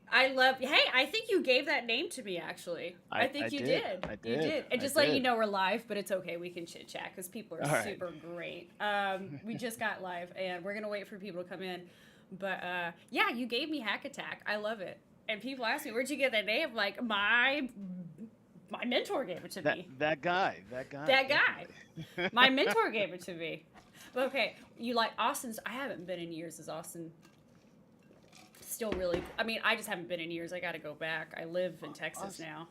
I love. Hey, I think you gave that name to me. Actually, I think you did. I You did. did. And I just letting you did. know we're live, but it's okay. We can chit chat because people are All right. super great. We just got live, and we're gonna wait for people to come in. But yeah, you gave me Hack Attack. I love it. And people ask me, "Where'd you get that name?" Like my mentor gave it to That me. that guy. That guy. That guy, Definitely. my mentor gave it to me. But okay, you like Austin's? I haven't been in years. Is Austin still really? I mean, I just haven't been in years. I got to go back. I live in Texas Austin, now.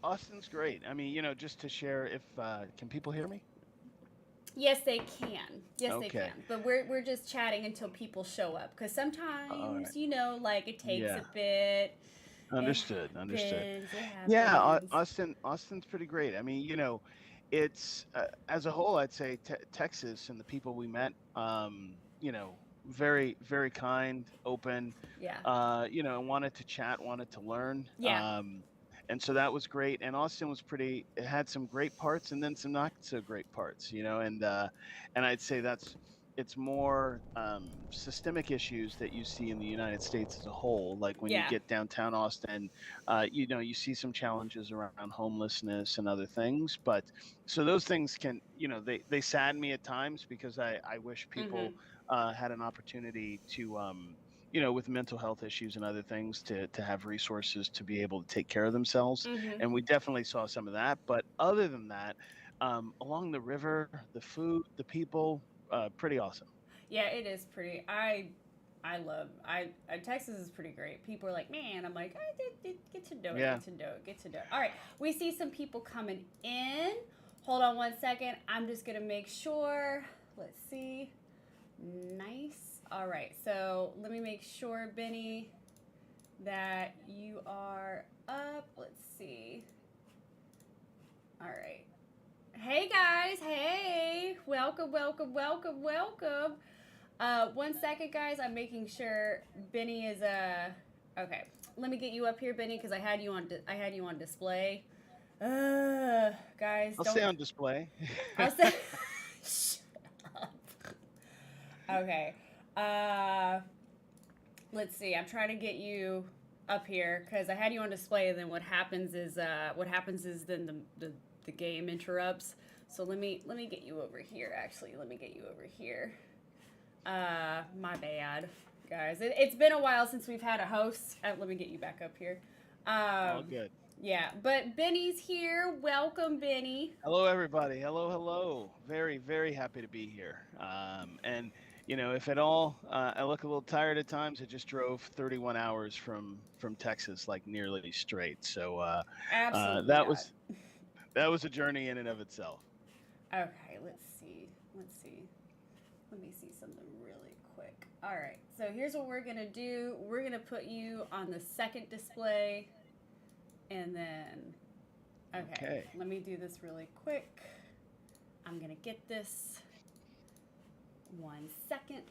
Austin's great. I mean, just to share, if can people hear me? Yes, they can. Yes, they Okay. can. But we're just chatting until people show up because All right. sometimes like it takes Yeah. a bit. It Understood. Understood. happens. It Yeah. happens. Austin's pretty great. I mean, it's as a whole, I'd say Texas and the people we met, very, very kind, open, Yeah. wanted to chat, wanted to learn. Yeah. And so that was great. And Austin was it had some great parts and then some not so great parts, and I'd say it's more systemic issues that you see in the United States as a whole. Like when you Yeah. get downtown Austin, you see some challenges around homelessness and other things. But so those things they sadden me at times because I wish Mhm. people had an opportunity to, with mental health issues and other things to have resources to be able to take care of themselves. Mhm. And we definitely saw some of that. But other than that, along the river, the food, the people, pretty awesome. Yeah, it is pretty. I love. Texas is pretty great. People are like, man. I'm like, get to know it. Yeah. Get to know it. Get to know it. All right, we see some people coming in. Hold on one second. I'm just gonna make sure. Let's see. Nice. All right. So let me make sure, Benny, that you are up. Let's see. All right. Hey guys. Hey. Welcome. Welcome. Welcome. Welcome. One second, guys. I'm making sure Benny is okay. Let me get you up here, Benny, because I had you on display. Guys, I'll stay don't. on display. I'll say. Shut up. Okay. Uh, let's see. I'm trying to get you up here because I had you on display, and then what happens is then the game interrupts. So let me get you over here. Actually, let me get you over here. My bad, guys. It's been a while since we've had a host. Let me get you back up here. All Um, good. yeah, but Benny's here. Welcome, Benny. Hello, everybody. Hello, hello. Very, very happy to be here. And if at all, I look a little tired at times. I just drove 31 hours from Texas, like nearly straight. So Absolutely that not. was a journey in and of itself. Okay, let's see. Let's see. Let me see something really quick. All right, so here's what we're gonna do. We're gonna put you on the second display, and then, okay, Okay. let me do this really quick. I'm gonna get this. One second.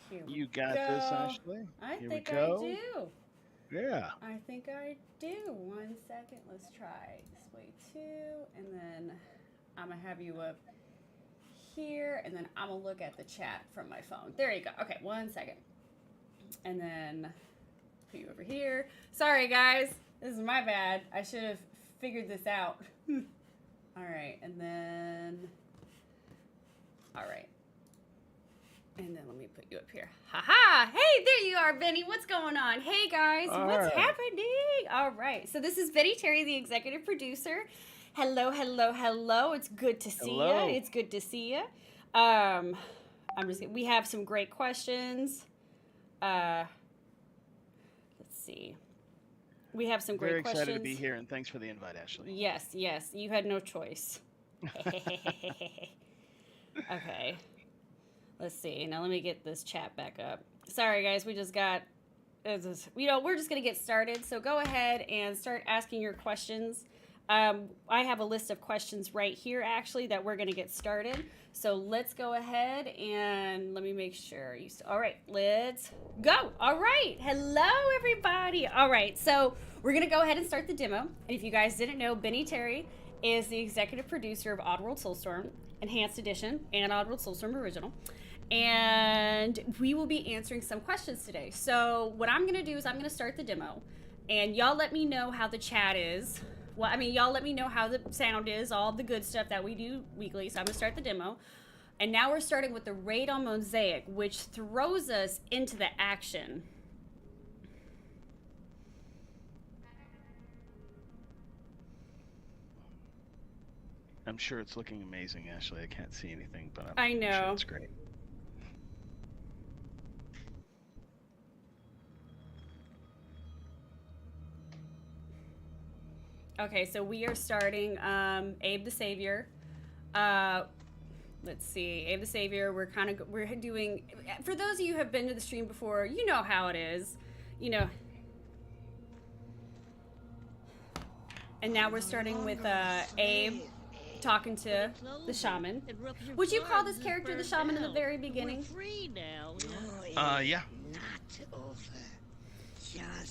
Here we You got this, go. Ashley. I Here we think I go. do. Yeah. I think I do. One second. Let's try display two, and then I'm gonna have you up here, and then I'm gonna look at the chat from my phone. There you go. Okay, one second, and then put you over here. Sorry, guys. This is my bad. I should have figured this out. All right, and then, all right. And then let me put you up here. Haha! Hey, there you are, Benny. What's going on? Hey, guys. All What's right. happening? All right. So this is Benny Terry, the executive producer. Hello, hello, hello. It's good to see you. Hello. It's good to see you. We have some great questions. Let's see. We have some Very great questions. excited to be here, and thanks for the invite, Ashley. Yes, yes. You had no choice. Okay. Let's see. Now let me get this chat back up. Sorry, guys. We just got, we're just going to get started. So go ahead and start asking your questions. I have a list of questions right here, actually, that we're going to get started. So let's go ahead and let me make sure. All right, let's go. All right. Hello, everybody. All right. So we're going to go ahead and start the demo. And if you guys didn't know, Benny Terry is the executive producer of Oddworld Soulstorm Enhanced Edition and Oddworld Soulstorm Original. and we will be answering some questions today. So what I'm gonna do is I'm gonna start the demo, and y'all let me know how the chat is. Well, I mean, y'all let me know how the sound is, all the good stuff that we do weekly. So I'm gonna start the demo. And now we're starting with the raid on Mosaic, which throws us into the action. I'm sure it's looking amazing, Ashley. I can't see anything, but I know. I'm sure it's great. Okay, so we are starting Abe the Savior. Let's see, Abe the Savior. We're doing. For those of you who have been to the stream before, you know how it is, you know. And now we're starting with Abe talking to the shaman. Would you call this character the shaman in the very beginning? Yeah.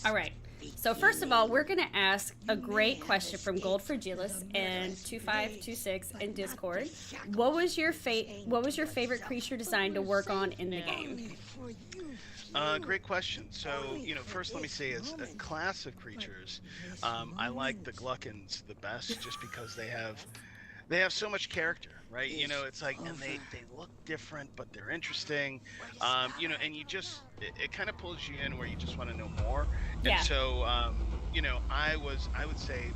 All right. So first of all, we're gonna ask a great question from Gold Fragilis and 2526 in Discord. What was your favorite creature design to work on in the game? Great question. So, first let me say, as a class of creatures, I like the Gluckins the best, just because they have so much character, right? It's like, and they look different, but they're interesting. And it kind of pulls you in where you just want to know more. Yeah. And so, I would say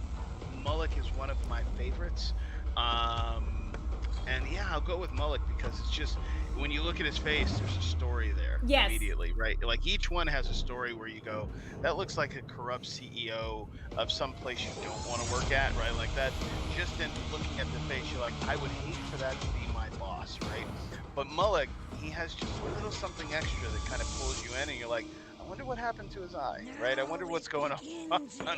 Mullock is one of my favorites. And yeah, I'll go with Mullock because it's just, when you look at his face, there's a story there. Yes. Immediately, right? Like, each one has a story where you go, that looks like a corrupt CEO of some place you don't want to work at, right? Like that, just in looking at the face, you're like, I would hate for that to be my boss, right? But Mullock, he has just a little something extra that kind of pulls you in, and you're like, I wonder what happened to his eye, right? I wonder what's going on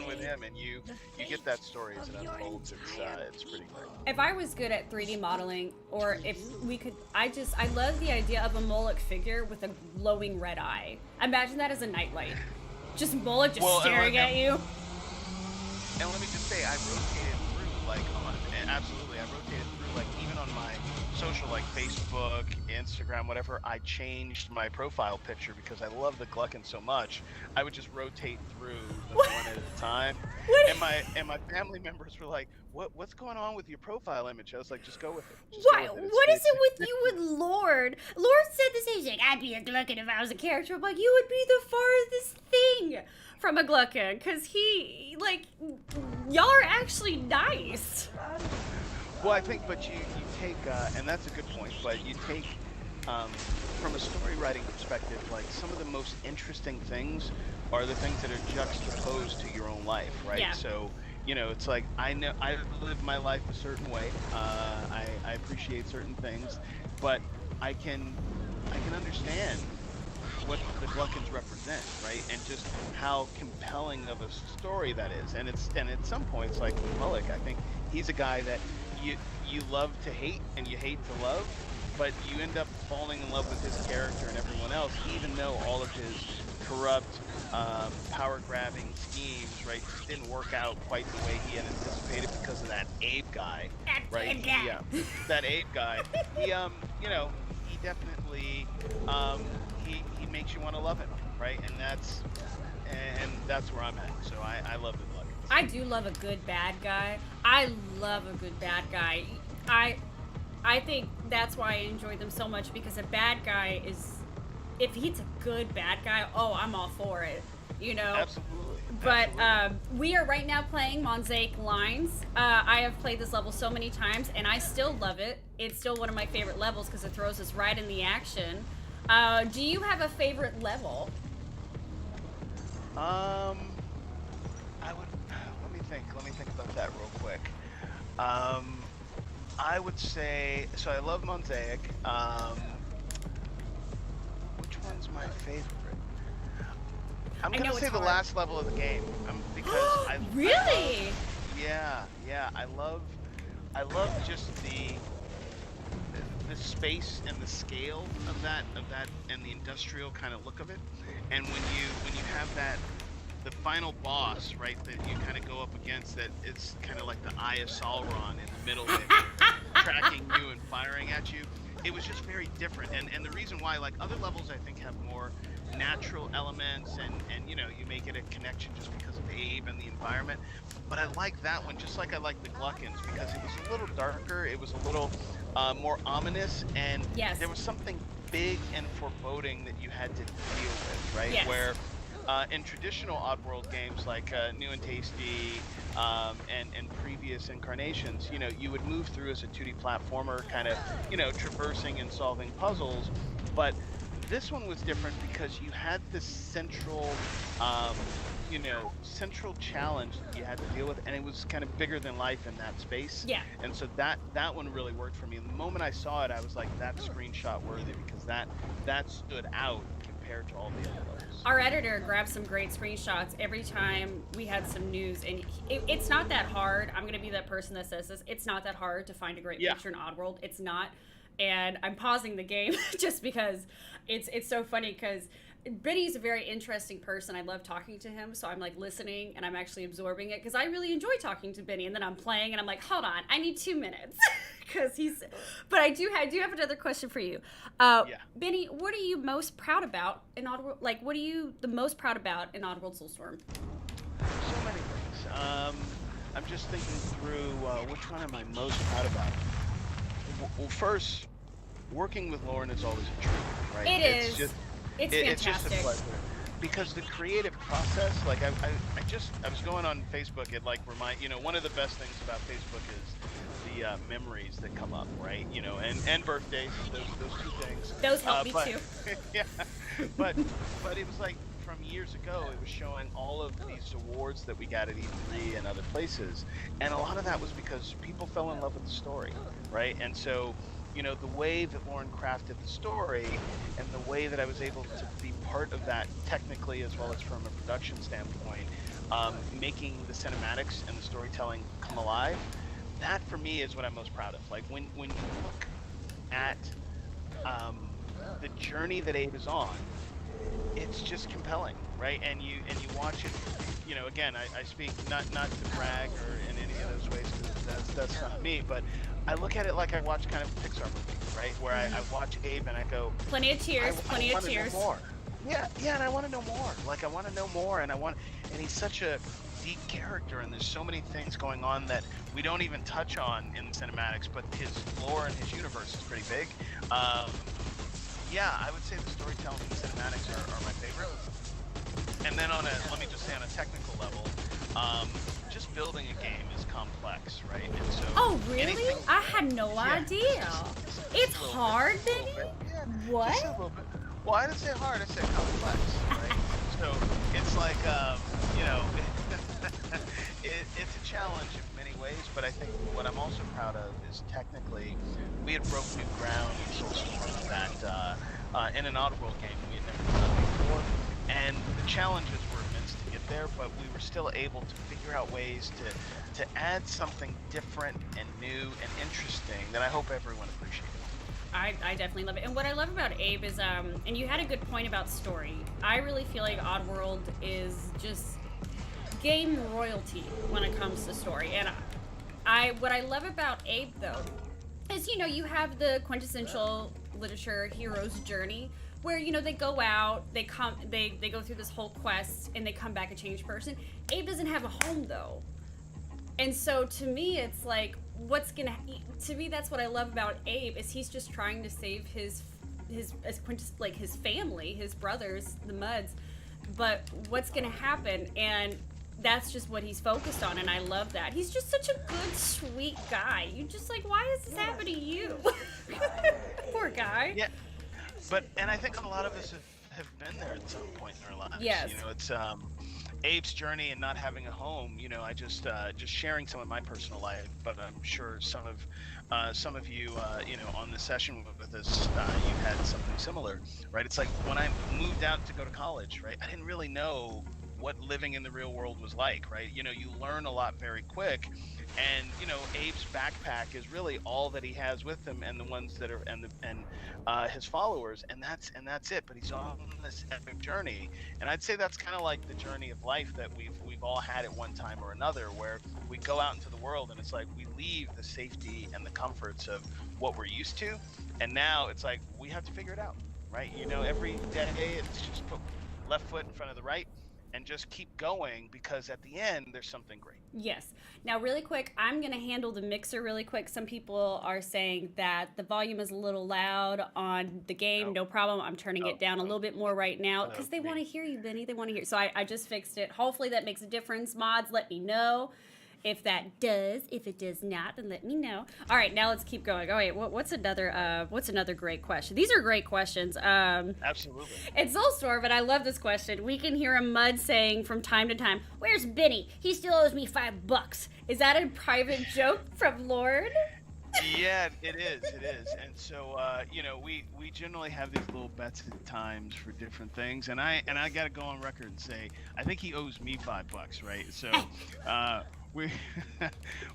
with him, and you get that story as it unfolds. It's pretty great. If I was good at 3D modeling, or if we could, I love the idea of a Mullock figure with a glowing red eye. Imagine that as a nightlight. Just Mullock staring at you. And let me just say, I rotated through, absolutely, I rotated through, even on my social, like Facebook, Instagram, whatever. I changed my profile picture because I love the Gluckin so much. I would just rotate through one at a time. And my family members were like, what's going on with your profile image? I was like, just go with it. What is it with you with Lord? Lord said the same thing. I'd be a Gluckin if I was a character. I'm like, you would be the farthest thing from a Gluckin, because y'all are actually nice. Well, I think, but you take, and that's a good point, but you take, from a story writing perspective, some of the most interesting things are the things that are juxtaposed to your own life, right? Yeah. So, it's like, I know I live my life a certain way. I appreciate certain things, but I can understand what the Gluckins represent, right? And just how compelling of a story that is. And at some points, like with Mullock, I think he's a guy that you love to hate and you hate to love, but you end up falling in love with his character and everyone else, even though all of his corrupt, power-grabbing schemes, right, didn't work out quite the way he had anticipated because of that Abe guy, right? Yeah, that Abe guy. He definitely, he makes you want to love him, right? And that's where I'm at. So I love the Gluckins. I do love a good bad guy. I love a good bad guy. I think that's why I enjoy them so much, because a bad guy is, if he's a good bad guy, I'm all for it, Absolutely. But we are right now playing Mosaic Lines. I have played this level so many times, and I still love it. It's still one of my favorite levels because it throws us right in the action. Do you have a favorite level? Let me think about that real quick. I would say, so I love Mosaic. Which one's my favorite? I'm gonna say the last level of the game, because I really. I love just the space and the scale of that and the industrial kind of look of it. And when you have that, the final boss, right, that you kind of go up against, that it's kind of like the Eye of Sauron in the middle of it, tracking you and firing at you. it was just very different. And the reason why, like, other levels I think have more natural elements, and you know, you make it a connection just because of Abe and the environment. But I like that one just like I like the Gluckins, because it was a little darker, it was a little more ominous, and Yes. there was something big and foreboding that you had to deal with, right? Yes. Where in traditional Oddworld games like New and Tasty and previous incarnations, you know, you would move through as a 2D platformer, kind of, you know, traversing and solving puzzles. But this one was different because you had this central, you know, central challenge that you had to deal with, and it was kind of bigger than life in that space. Yeah. And so that one really worked for me. The moment I saw it, I was like, that's screenshot worthy, because that stood out compared to all the other levels. Our editor grabbed some great screenshots every time we had some news, and it's not that hard. I'm gonna be that person that says this. It's not that hard to find a great picture in Oddworld. It's not, and I'm pausing the game just because it's so funny, because Benny's a very interesting person. I love talking to him, so I'm like listening and I'm actually absorbing it, because I really enjoy talking to Benny. And then I'm playing and I'm like, hold on, I need 2 minutes, because he's. But I do have another question for you, Benny. What are you most proud about in Oddworld? Like, what are you the most proud about in Oddworld Soulstorm? So many things. I'm just thinking through which one am I most proud about. Well, first, working with Lauren is always a treat, right? It's fantastic. It's just a pleasure, because the creative process, like I was going on Facebook, it like you know, one of the best things about Facebook is the memories that come up, right? You know, and birthdays, those two things. Those help me too. Yeah, but it was like from years ago, it was showing all of these awards that we got at E3 and other places, and a lot of that was because people fell in love with the story, right? And so, you know, the way that Lauren crafted the story and the way that I was able to be part of that technically as well as from a production standpoint, making the cinematics and the storytelling come alive, that for me is what I'm most proud of. Like when you look at the journey that Abe is on, it's just compelling, right? And you watch it, you know, again, I speak not to brag or in any of those ways, because that's not me, but I look at it like I watch kind of a Pixar movie, right? Where I watch Abe and I go, plenty of tears, plenty of tears. Know more. Yeah, and I want to know more. Like, I want to know more, and he's such a deep character, and there's so many things going on that we don't even touch on in the cinematics, but his lore and his universe is pretty big. Yeah, I would say the storytelling and the cinematics are my favorite. And then let me just say on a technical level, just building a game is complex, right? And so oh, really? I had no idea. It's hard, Benny? Yeah, what? Just a little bit. Well, I didn't say hard, I said complex, right? So it's like, you know, it's a challenge in many ways, but I think what I'm also proud of is technically we had broke new ground in Soulstorm that in an Oddworld game we had never done before, and the challenges were immense to get there, but we were still able to figure out ways to add something different and new and interesting that I hope everyone appreciates. I definitely love it. And what I love about Abe is, and you had a good point about story. I really feel like Oddworld is just game royalty when it comes to story. And what I love about Abe, though, is, you know, you have the quintessential literature hero's journey where, you know, they go out, they go through this whole quest, and they come back a changed person. Abe doesn't have a home, though. And so to me, it's like, to me, that's what I love about Abe, is he's just trying to save his family, his brothers, the Muds. But what's gonna happen? And that's just what he's focused on, and I love that. He's just such a good, sweet guy. You just like, why is this happening to you? Poor guy. Yeah, and I think a lot of us have been there at some point in our lives. Yes. You know, it's Abe's journey and not having a home. You know, I just sharing some of my personal life, but I'm sure some of you, you know, on the session with us, you had something similar, right? It's like when I moved out to go to college, right? I didn't really know what living in the real world was like, right? You know, you learn a lot very quick, and you know, Abe's backpack is really all that he has with him, and the ones that are his followers, and that's it. But he's on this epic journey, and I'd say that's kind of like the journey of life that we've all had at one time or another, where we go out into the world and it's like we leave the safety and the comforts of what we're used to, and now it's like we have to figure it out, right? You know, every day it's just put left foot in front of the right and just keep going, because at the end there's something great. Yes. Now, really quick, I'm going to handle the mixer really quick. Some people are saying that the volume is a little loud on the game. No problem. I'm turning it down a little bit more right now because they want to hear you, Benny. They want to hear. So I just fixed it. Hopefully that makes a difference. Mods, let me know if that does. If it does not, then let me know. All right, now let's keep going. All right, what's another great question? These are great questions. Absolutely. It's Soulstorm, but I love this question. We can hear a Mud saying from time to time, "Where's Benny? He still owes me $5." Is that a private joke from Lord? Yeah, it is. And so you know, we generally have these little bets at times for different things, and I gotta go on record and say I think he owes me $5, right? So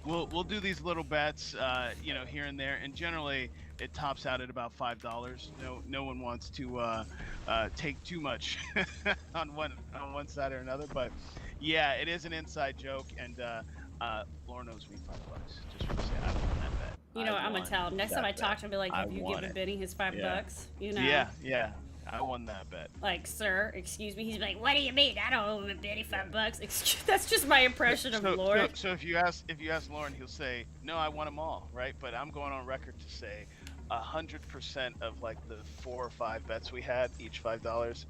we'll do these little bets, you know, here and there, and generally it tops out at about $5. No one wants to take too much on one side or another, but yeah, it is an inside joke, and Lauren owes me $5. Just want to say I won that bet. You know what, I'm gonna tell him next time I talk to him, be like, "Have you given Benny his $5?" You know? Yeah. I won that bet. Like, sir, excuse me. He's like, "What do you mean? I don't owe Benny $5." That's just my impression of Lord. So if you ask Lauren, he'll say, "No, I won them all," right? But I'm going on record to say, 100% of like the 4 or 5 bets we had, each $5,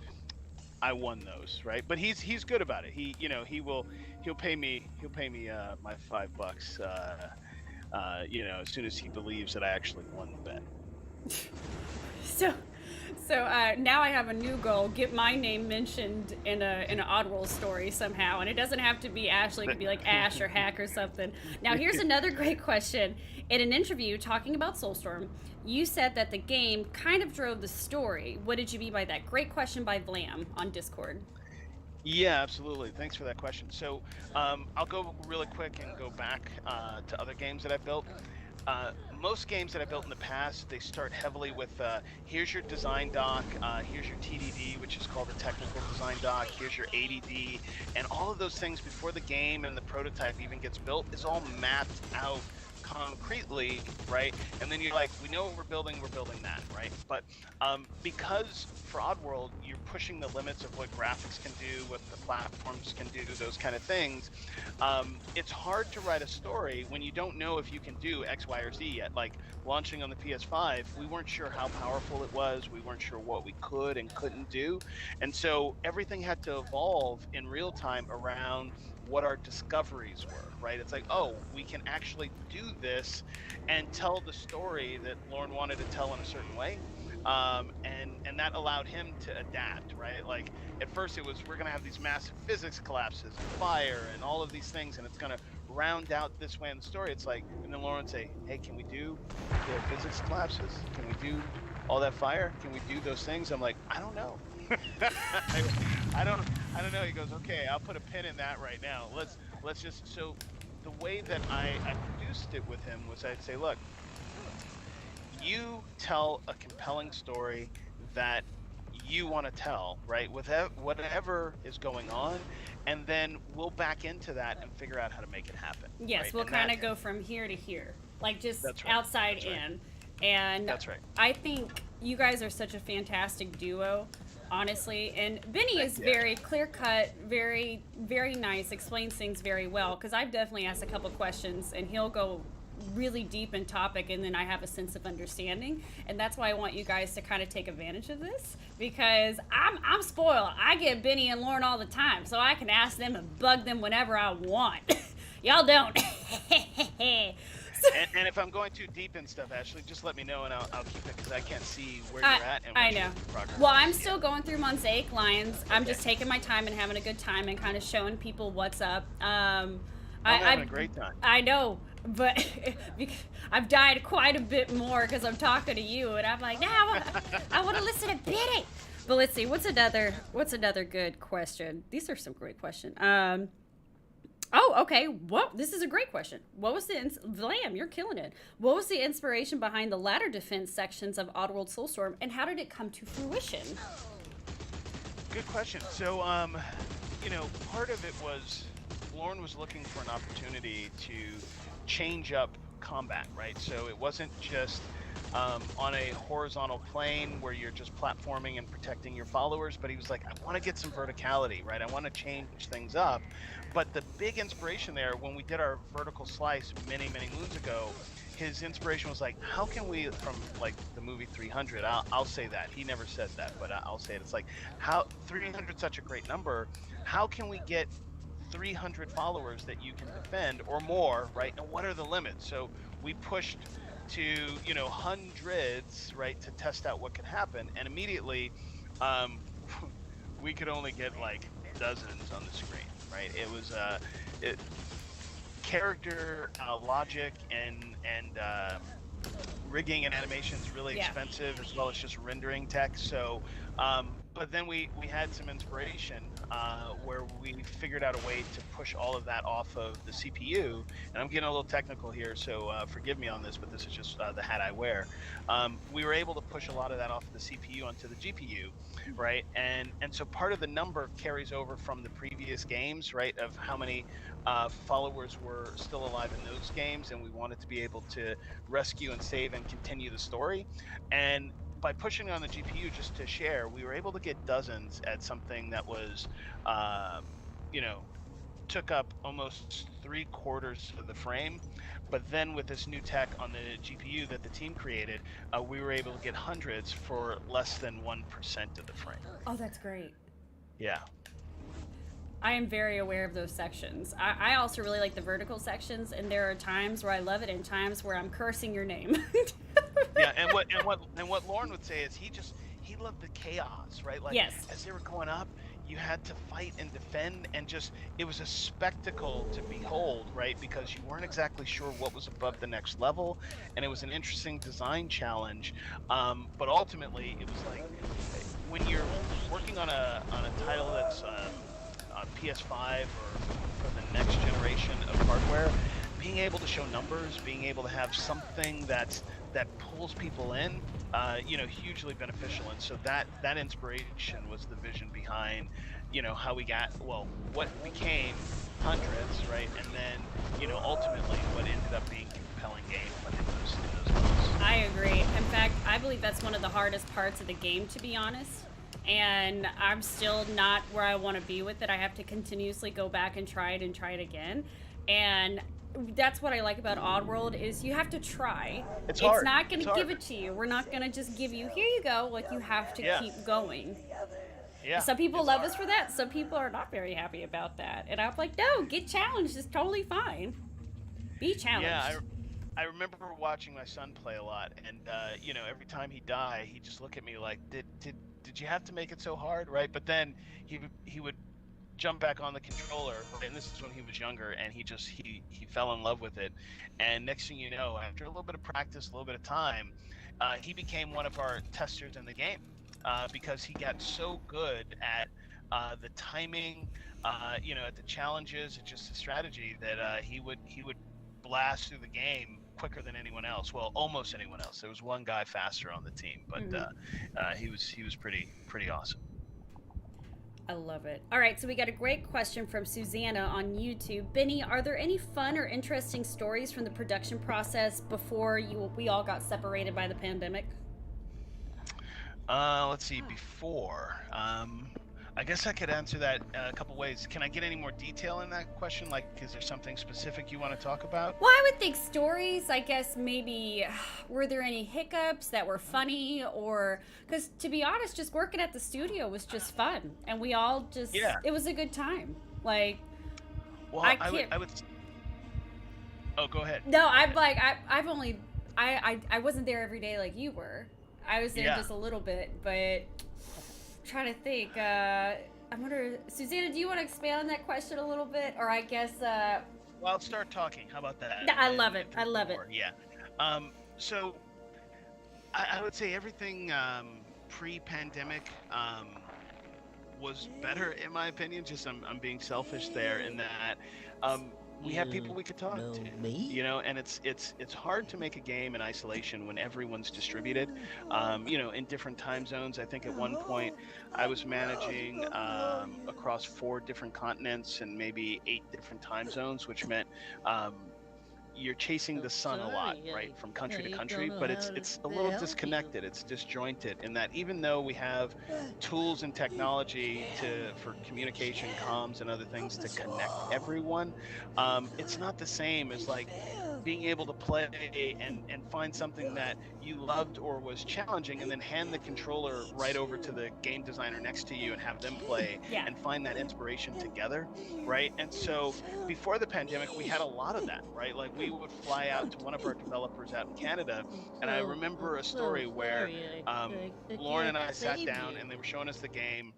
I won those, right? But he's good about it. He'll pay me my $5. You know, as soon as he believes that I actually won the bet. So now I have a new goal: get my name mentioned in an Oddworld story somehow, and it doesn't have to be Ashley. It could be like Ash or Hack or something. Now here's another great question. In an interview talking about Soulstorm, you said that the game kind of drove the story. What did you mean by that? Great question by Vlam on Discord. Yeah, absolutely. Thanks for that question. So I'll go really quick and go back to other games that I've built. Most games that I built in the past, they start heavily with here's your design doc, here's your TDD, which is called the technical design doc, here's your ADD, and all of those things before the game and the prototype even gets built is all mapped out concretely, right? And then you're like, we know what we're building that, right? But because for Oddworld, you're pushing the limits of what graphics can do, what the platforms can do, those kind of things, it's hard to write a story when you don't know if you can do X, Y, or Z yet. Like launching on the PS5, we weren't sure how powerful it was, we weren't sure what we could and couldn't do, and so everything had to evolve in real time around what our discoveries were, right? It's like, oh, we can actually do this and tell the story that Lauren wanted to tell in a certain way, and that allowed him to adapt, right? Like at first it was, we're gonna have these massive physics collapses and fire and all of these things, and it's gonna round out this way in the story. It's like, and then Lauren would say, hey, can we do the physics collapses? Can we do all that fire? Can we do those things? I'm like, I don't know. I don't know. He goes, okay, I'll put a pin in that right now. Let's just, so the way that I produced it with him was I'd say, look, you tell a compelling story that you want to tell, right? With whatever is going on, and then we'll back into that and figure out how to make it happen. Yes, right? We'll kind of go from here to here, like just outside in. And that's right. I think you guys are such a fantastic duo, honestly. And Benny is very clear-cut, very, very nice, explains things very well, because I've definitely asked a couple questions, and he'll go really deep in topic, and then I have a sense of understanding. And that's why I want you guys to kind of take advantage of this, because I'm spoiled. I get Benny and Lauren all the time, so I can ask them and bug them whenever I want. Y'all don't. And if I'm going too deep in stuff, Ashley, just let me know and I'll keep it, because I can't see where you're at. And I know. Well, I'm still going through Mosaic Lions. Okay. I'm just taking my time and having a good time and kind of showing people what's up. I'm having a great time. I know, but I've died quite a bit more because I'm talking to you, and I'm like, nah, I want to listen to Benny. But let's see, what's another good question? These are some great questions. Oh, okay. What? This is a great question. What was the Vlam? You're killing it. What was the inspiration behind the ladder defense sections of Oddworld Soulstorm, and how did it come to fruition? Good question. So, part of it was Lauren was looking for an opportunity to change up combat, right? So it wasn't just on a horizontal plane where you're just platforming and protecting your followers, but he was like, I want to get some verticality, right? I want to change things up. But the big inspiration there, when we did our vertical slice many, many moons ago, his inspiration was like, how can we, from like the movie 300, I'll say that. He never said that, but I'll say it. It's like, how 300 is such a great number. How can we get 300 followers that you can defend or more, right? And what are the limits? So we pushed to, hundreds, right, to test out what could happen. And immediately, we could only get like dozens on the screen, right? It was character logic and rigging and animation is really expensive, as well as just rendering tech. So but then we had some inspiration where we figured out a way to push all of that off of the CPU. And I'm getting a little technical here, so forgive me on this, but this is just the hat I wear. We were able to push a lot of that off of the CPU onto the GPU, right? And so part of the number carries over from the previous games, right, of how many followers were still alive in those games, and we wanted to be able to rescue and save and continue the story. And by pushing on the GPU just to share, we were able to get dozens at something that was, took up almost 3/4 of the frame. But then with this new tech on the GPU that the team created, we were able to get hundreds for less than 1% of the frame. Oh, that's great. Yeah. I am very aware of those sections. I also really like the vertical sections, and there are times where I love it and times where I'm cursing your name. Yeah, and what Lauren would say is he loved the chaos, right? Like, yes. As they were going up, you had to fight and defend, and it was a spectacle to behold, right? Because you weren't exactly sure what was above the next level, and it was an interesting design challenge. But ultimately, it was like when you're working on a title that's on PS5 or for the next generation of hardware, being able to show numbers, being able to have something that pulls people in, hugely beneficial. And so that inspiration was the vision behind, how we got, what became hundreds, right? And then, ultimately what ended up being a compelling game in those levels. I agree. In fact, I believe that's one of the hardest parts of the game, to be honest. And I'm still not where I want to be with it. I have to continuously go back and try it again. And that's what I like about Oddworld is you have to try. It's hard. It's not going to give it to you. We're not going to just give you, here you go. Like, you have to keep going. Yeah. Some people love us for that. Some people are not very happy about that. And I'm like, no, get challenged. It's totally fine. Be challenged. Yeah, I remember watching my son play a lot, and every time he'd die, he'd just look at me like, did you have to make it so hard, right? But then he would jump back on the controller, and this is when he was younger, and he fell in love with it. And next thing you know, after a little bit of practice, a little bit of time, he became one of our testers in the game because he got so good at the timing, at the challenges, at just the strategy that he would blast through the game quicker than anyone else. Well, almost anyone else. There was one guy faster on the team, but he was pretty awesome. I love it. All right, so we got a great question from Susanna on YouTube. Benny, are there any fun or interesting stories from the production process before we all got separated by the pandemic? Let's see. Before, I guess I could answer that a couple ways. Can I get any more detail in that question? Like, is there something specific you want to talk about? Well, I would think stories. I guess maybe, were there any hiccups that were funny? Or, because to be honest, just working at the studio was just fun. And we all just, it was a good time. Like, well, I would. Oh, go ahead. No, I'm like, I've only, I wasn't there every day like you were. I was there just a little bit, but trying to think. I'm wondering, Susanna, do you want to expand on that question a little bit? Or I guess... Well, I'll start talking. How about that? I love it. I love it. Yeah. So I would say everything pre-pandemic was better in my opinion. Just I'm being selfish there in that we had people You we could talk know to, me? and it's hard to make a game in isolation when everyone's distributed, in different time zones. I think at one point I was managing across 4 different continents and maybe 8 different time zones, which meant you're chasing I'm the sun a lot, sorry, right, from I country to don't country, know but how it's a to little help you. disconnected, it's disjointed in that even though we have tools and technology for communication, comms, and other things to connect everyone, it's not the same as like being able to play and find something that you loved or was challenging and then hand the controller right over to the game designer next to you and have them play Yeah. and find that inspiration together, right? And so before the pandemic, we had a lot of that, right? Like we would fly out to one of our developers out in Canada, and I remember a I'm so story where sorry. I Lauren can't and I sat save down you. and they were showing us the game,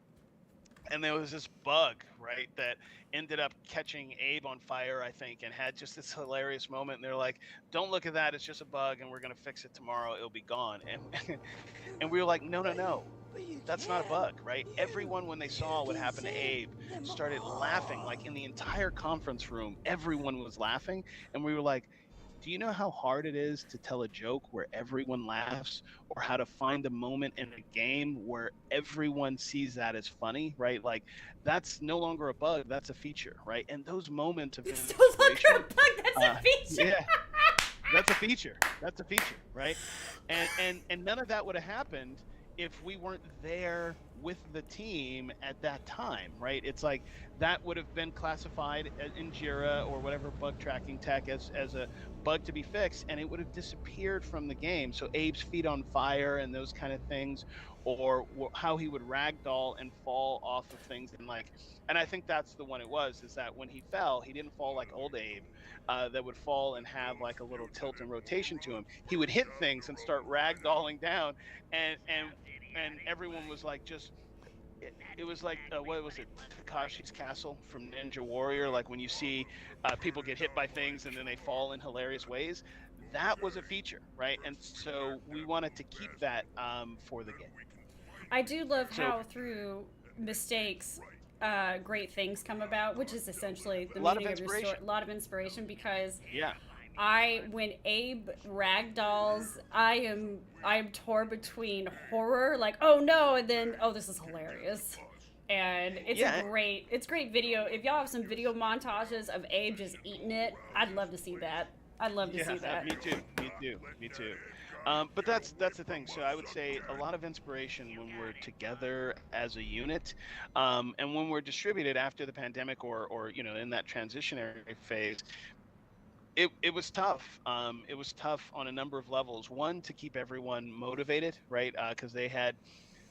and there was this bug, right, that ended up catching Abe on fire, I think, and had just this hilarious moment. And they're like, "Don't look at that; it's just a bug, and we're gonna fix it tomorrow. It'll be gone." And and we were like, "No, no, no, that's not a bug, right?" Everyone, when they saw what happened to Abe, started laughing. Like in the entire conference room, everyone was laughing, and we were like, do you know how hard it is to tell a joke where everyone laughs, or how to find a moment in a game where everyone sees that as funny, right? Like that's no longer a bug, that's a feature, right? And those moments of It's no longer a inspiration, bug. That's a feature. yeah, that's a feature. That's a feature, right? And none of that would have happened if we weren't there with the team at that time, right? It's like that would have been classified in Jira or whatever bug tracking tech as a bug to be fixed, and it would have disappeared from the game. So Abe's feet on fire and those kind of things, or how he would ragdoll and fall off of things, and I think that's the one it was, is that when he fell, he didn't fall like old Abe, that would fall and have like a little tilt and rotation to him. He would hit things and start ragdolling down, and everyone was like, just it was like what was it, Takashi's Castle from Ninja Warrior, like when you see people get hit by things and then they fall in hilarious ways. That was a feature, right? And so we wanted to keep that for the game. I do love So how through mistakes, great things come about, which is essentially the a lot of meaning of your story. inspiration. A lot of inspiration because Yeah. when Abe ragdolls, I'm torn between horror, like oh no, and then oh this is hilarious, and Yeah. it's great video. If y'all have some video montages of Abe just eating it, I'd love to see that. I'd love to see that. Me too. Me too. Me too. But that's the thing. So I would say a lot of inspiration when we're together as a unit, and when we're distributed after the pandemic, or in that transitionary phase. It was tough. It was tough on a number of levels. One, to keep everyone motivated, right? Because they had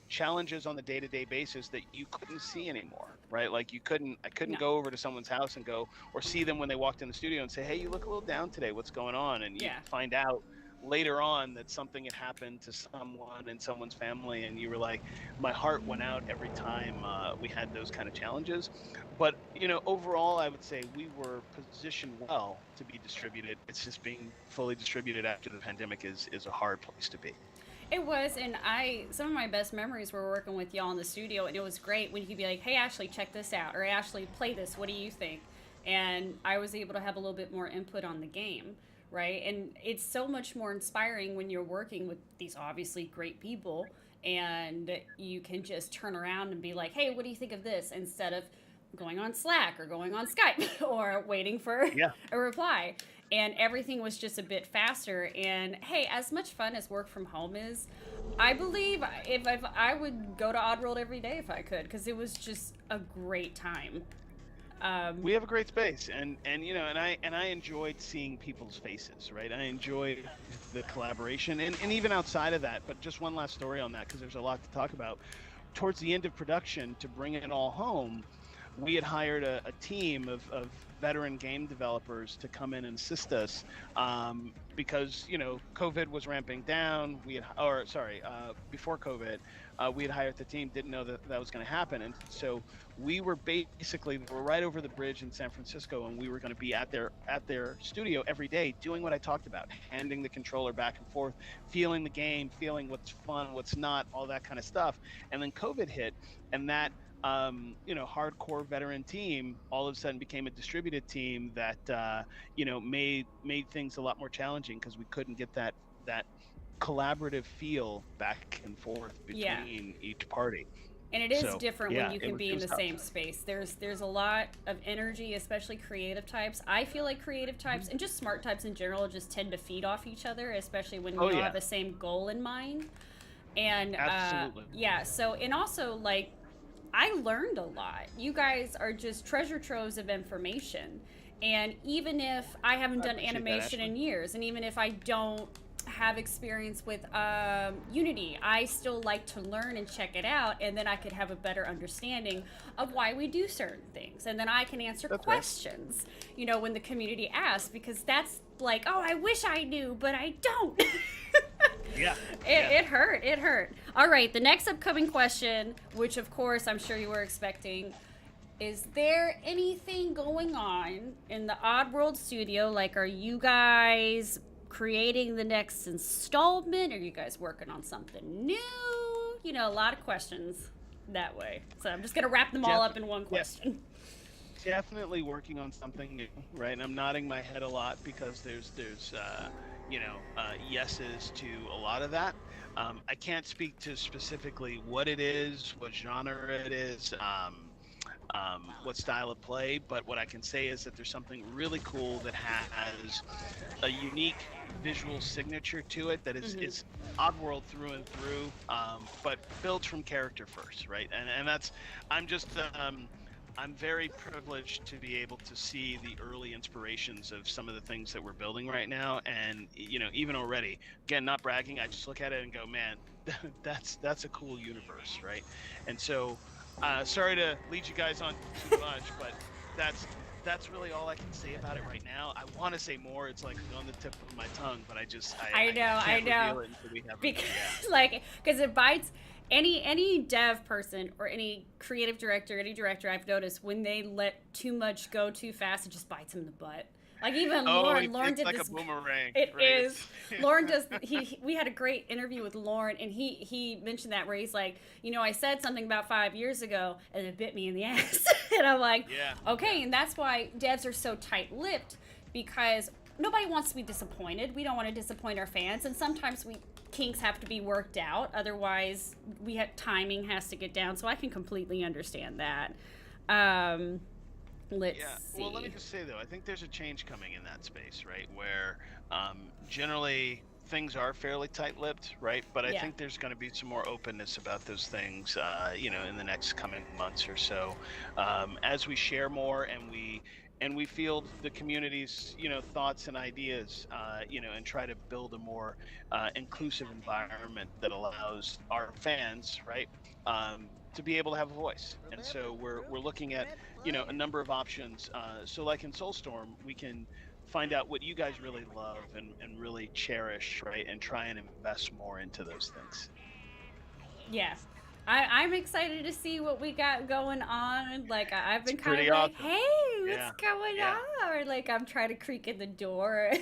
challenges on the day-to-day basis that you couldn't see anymore, right? Like I couldn't No. go over to someone's house and go, or see them when they walked in the studio and say, hey, you look a little down today, what's going on? And you Yeah. find out later on that something had happened to someone in someone's family, and you were like, my heart went out every time we had those kind of challenges. But overall, I would say we were positioned well to be distributed. It's just being fully distributed after the pandemic is a hard place to be. It was, and some of my best memories were working with y'all in the studio, and it was great when you could be like, "Hey, Ashley, check this out," or "Ashley, play this. What do you think?" And I was able to have a little bit more input on the game, right? And it's so much more inspiring when you're working with these obviously great people, and you can just turn around and be like, "Hey, what do you think of this?" Instead of going on Slack or going on Skype or waiting for Yeah. a reply. And everything was just a bit faster. And hey, as much fun as work from home is, I believe if I would go to Oddworld every day if I could, because it was just a great time. We have a great space, and I enjoyed seeing people's faces, right? I enjoyed the collaboration, and even outside of that. But just one last story on that, because there's a lot to talk about. Towards the end of production, to bring it all home, we had hired a team of veteran game developers to come in and assist us, because COVID was ramping down. We had, or sorry, before COVID, we had hired the team, didn't know that that was going to happen, and so we were basically, we're right over the bridge in San Francisco, and we were going to be at their studio every day doing what I talked about, handing the controller back and forth, feeling the game, feeling what's fun, what's not, all that kind of stuff. And then COVID hit, and that hardcore veteran team all of a sudden became a distributed team that made things a lot more challenging because we couldn't get that collaborative feel back and forth Yeah. between each party. And it is So different when yeah, you it can was be it in was the tough. same space. There's a lot of energy, especially creative types. I feel like creative types and just smart types in general just tend to feed off each other, especially when you Oh all yeah, have the same goal in mind. And absolutely. yeah, so and also like I learned a lot. You guys are just treasure troves of information. And even if I haven't I done appreciate that, animation Ashley. in years, and even if I don't have experience with Unity, I still like to learn and check it out, and then I could have a better understanding of why we do certain things. And then I can answer That's right. questions, when the community asks, because that's like, oh, I wish I knew, but I don't. Yeah, It, yeah. it hurt. It hurt. All right. The next upcoming question, which of course I'm sure you were expecting, is there anything going on in the Oddworld studio? Like, are you guys creating the next installment? Are you guys working on something new? A lot of questions that way. So I'm just going to wrap them all up in one Yeah, question. definitely working on something new, right? And I'm nodding my head a lot because there's yeses to a lot of that. I can't speak to specifically what it is, what genre it is, what style of play, but what I can say is that there's something really cool that has a unique visual signature to it that is Mm-hmm. it's Oddworld through and through, but built from character first, right? And that's I'm just I'm very privileged to be able to see the early inspirations of some of the things that we're building right now, and even already, again, not bragging, I just look at it and go, man, that's a cool universe, right? And so, sorry to lead you guys on too much, but that's that's really all I can say about it right now. I want to say more. It's like on the tip of my tongue, but I just I I know, I can't know. reveal it until we have it. Because Yeah. because it bites any dev person or any creative director, any director I've noticed when they let too much go too fast, it just bites them in the butt. Like even Oh, Lauren it's did like a this. boomerang, It right? is. Lauren does. We had a great interview with Lauren, and he mentioned that where he's like, I said something about 5 years ago, and it bit me in the ass, and I'm like, Yeah, okay, yeah. and that's why devs are so tight-lipped because nobody wants to be disappointed. We don't want to disappoint our fans, and sometimes kinks have to be worked out. Otherwise, timing has to get down. So I can completely understand that. Um, let's Yeah. Well, let me see. just say though, I think there's a change coming in that space, right? Where generally things are fairly tight-lipped, right? But I Yeah. think there's going to be some more openness about those things, in the next coming months or so, as we share more and we field the community's, thoughts and ideas, and try to build a more inclusive environment that allows our fans, right, to be able to have a voice. And so we're looking at a number of options. So like in Soulstorm, we can find out what you guys really love and really cherish, right? And try and invest more into those things. Yeah. I'm excited to see what we got going on. Like I've It's been kind of pretty like, awesome. hey, what's Yeah. going Yeah. on? Or like I'm trying to creak in the door.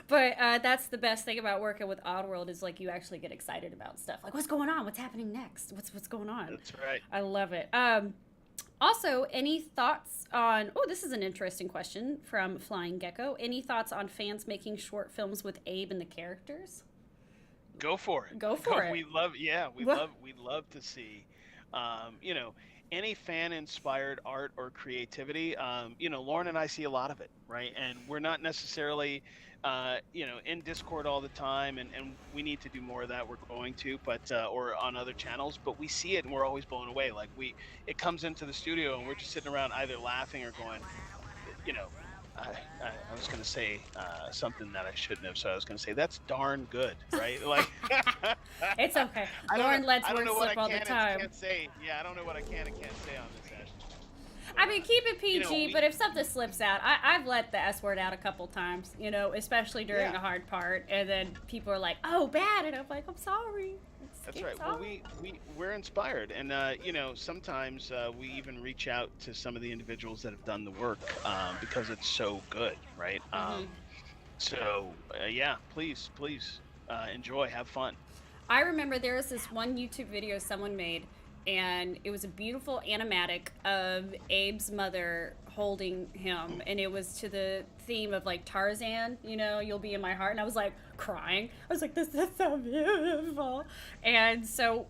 But that's the best thing about working with Oddworld is like you actually get excited about stuff. Like what's going on? What's happening next? What's going on? That's right. I love it. Also, any thoughts on? Oh, this is an interesting question from Flying Gecko. Any thoughts on fans making short films with Abe and the characters? Go for it. Go for it. We love, yeah, Well, we love to see, um, you know, any fan inspired art or creativity. Lauren and I see a lot of it, right? And we're not necessarily, in Discord all the time, and we need to do more of that. We're going to, but or on other channels, but we see it and we're always blown away. Like it comes into the studio and we're just sitting around either laughing or going, you know. I was going to say something that I shouldn't have. So I was going to say that's darn good, right? Like, It's okay. I don't know. Lauren lets I don't words know what slip I all the can and time. can't say. Yeah, I don't know what I can and can't say on this, Ashley. But I mean, keep it PG, but we if something slips out, I've let the S word out a couple times, especially during yeah. a hard part, and then people are like, "Oh, bad," and I'm like, "I'm sorry, That's it's right. Well, sorry." we're inspired, and sometimes we even reach out to some of the individuals that have done the work because it's so good, right? Hmm. So yeah, please enjoy, have fun. I remember there was this one YouTube video someone made, and it was a beautiful animatic of Abe's mother holding him, and it was to the theme of like Tarzan, "You'll Be in My Heart," and I was like crying. I was like, "This is so beautiful," and so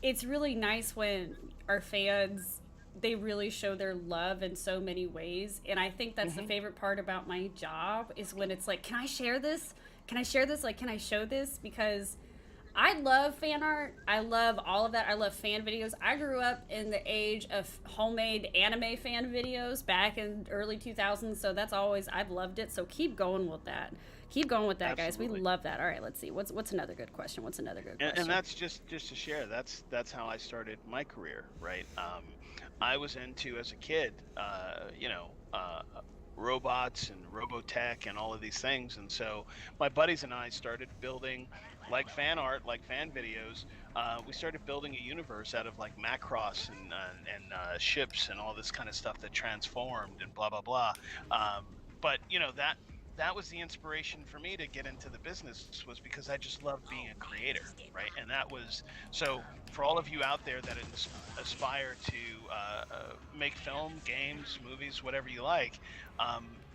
it's really nice when our fans they really show their love in so many ways, and I think that's the Hmm. favorite part about my job is when it's like, can I share this? Can I share this? Like, can I show this? Because I love fan art. I love all of that. I love fan videos. I grew up in the age of homemade anime fan videos back in early 2000s, so that's always I've loved it. So keep going with that. Keep going with that, guys. We Absolutely. love that. All right, let's see. What's another good question? What's another good And question? that's just to share. That's how I started my career, right? I was into as a kid, robots and robotech and all of these things, and so my buddies and I started building like fan art, like fan videos. We started building a universe out of like Macross and ships and all this kind of stuff that transformed and blah blah blah. But that was the inspiration for me to get into the business was because I just loved being a creator, right? And that was so for all of you out there that aspire to make film, games, movies, whatever you like,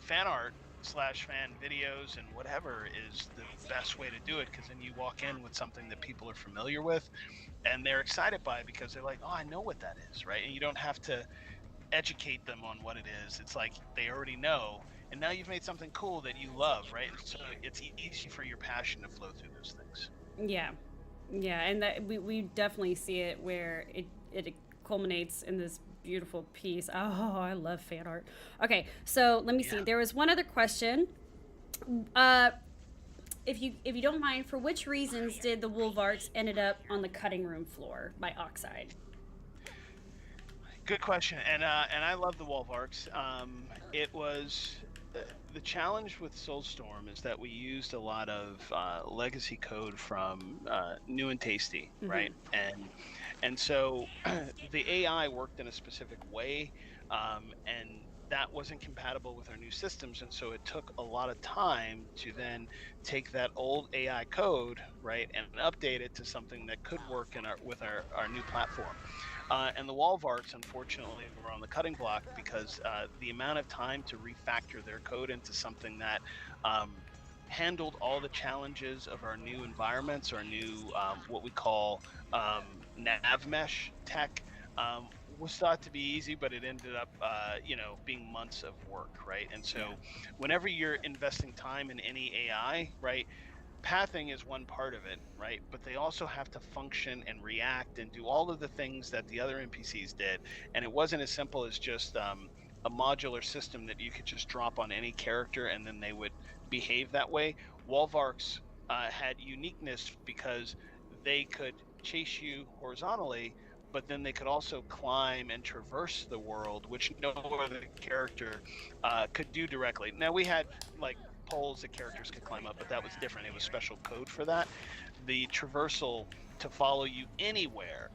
fan art slash fan videos and whatever is the best way to do it because then you walk in with something that people are familiar with and they're excited by it because they're like, oh, I know what that is, right? And you don't have to educate them on what it is. It's like they already know, and now you've made something cool that you love, right? And so it's easy for your passion to flow through those things. Yeah, yeah, and that we definitely see it where it culminates in this beautiful piece. Oh, I love fan art. Okay, so let me see. Yeah. There was one other question. Uh, if you don't mind, for which reasons did the Wolvarks ended up on the cutting room floor by Oxide? Good question, and I love the Wolvarks. It was the challenge with Soulstorm is that we used a lot of legacy code from New and Tasty, Mm-hmm. right? And so the AI worked in a specific way, and that wasn't compatible with our new systems, and so it took a lot of time to then take that old AI code, right, and update it to something that could work in our new platform. And the Walvarts, unfortunately, were on the cutting block because the amount of time to refactor their code into something that handled all the challenges of our new environments, our new what we call nav mesh tech, was thought to be easy, but it ended up, being months of work, right? And Yeah. so, whenever you're investing time in any AI, right, pathing is one part of it, right? But they also have to function and react and do all of the things that the other NPCs did. And it wasn't as simple as just a modular system that you could just drop on any character and then they would behave that way. Wolvarks had uniqueness because they could chase you horizontally, but then they could also climb and traverse the world, which no other character could do directly. Now we had like poles that characters could climb up, but that was different. It was special code for that. The traversal to follow you anywhere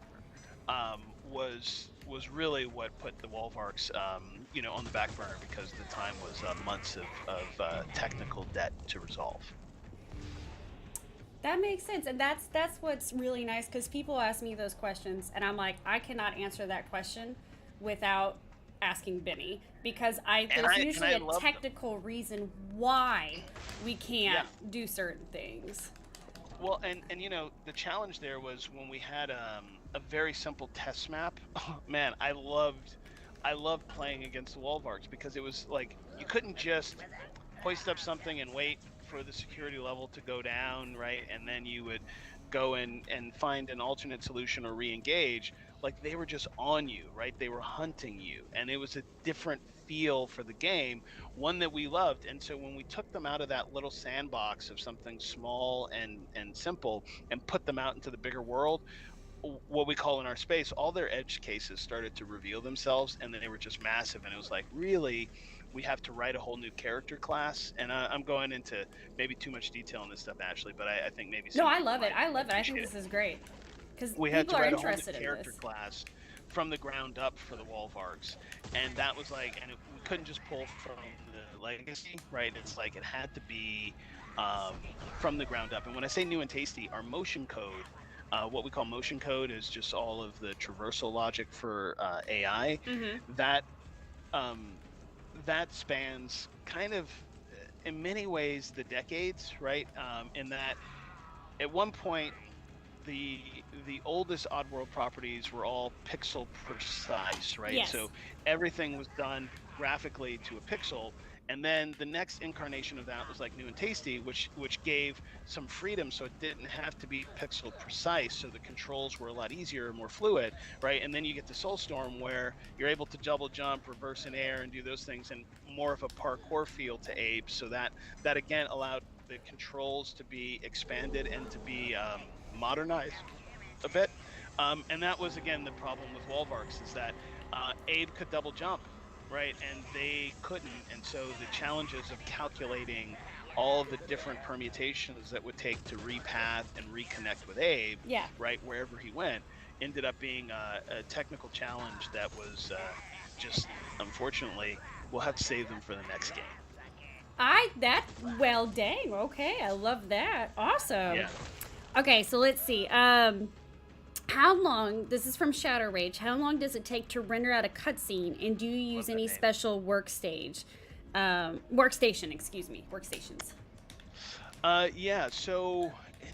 was really what put the Wolvarks, on the back burner because the time was months of technical debt to resolve. That makes sense, and that's what's really nice because people ask me those questions, and I'm like, I cannot answer that question without asking Benny because I And there's I usually a love them. technical reason why we Yeah. can't do certain things. Well, and the challenge there was when we had a very simple test map. Oh, man, I loved playing against the Wolvarks because it was like you couldn't just hoist up something and wait for the security level to go down, right? And then you would go and find an alternate solution or re-engage. like they were just on you, right? They were hunting you, and it was a different feel for the game, one that we loved. And so when we took them out of that little sandbox of something small and simple and put them out into the bigger world, what we call in our space, all their edge cases started to reveal themselves, and then they were just massive. And it was like, really, we have to write a whole new character class. And I'm going into maybe too much detail on this stuff, Ashley, but I think maybe No, some I people love it. might I love it. I think appreciate it. this is great because We had people to are write a whole new interested in character this. class from the ground up for the Wolvarks, and that was like, and we couldn't just pull from the legacy, right? It's like it had to be from the ground up. And when I say new and tasty, our motion code, what we call motion code, is just all of the traversal logic for AI. Mm-hmm. That um, that spans kind of, in many ways, the decades, right? In that, at one point, the oldest Oddworld properties were all pixel precise, right? Yes. So everything was done graphically to a pixel. And then the next incarnation of that was like New and Tasty, which gave some freedom, so it didn't have to be pixel precise. So the controls were a lot easier, more fluid, right? And then you get to Soulstorm, where you're able to double jump, reverse in air, and do those things, and more of a parkour feel to Abe. So that again allowed the controls to be expanded and to be modernized a bit. And that was again the problem with Wolvarks, is that Abe could double jump, right, and they couldn't. And so the challenges of calculating all of the different permutations that would take to repath and reconnect with Abe, Yeah. right, wherever he went, ended up being a technical challenge that was just, unfortunately, we'll have to save them for the next game. Well, dang. Okay, I love that. Awesome. Yeah. Okay, so let's see. How long? This is from Shadow Rage. How long does it take to render out a cutscene, and do you use Love any that name. special workstation? Excuse me, workstations. Yeah, so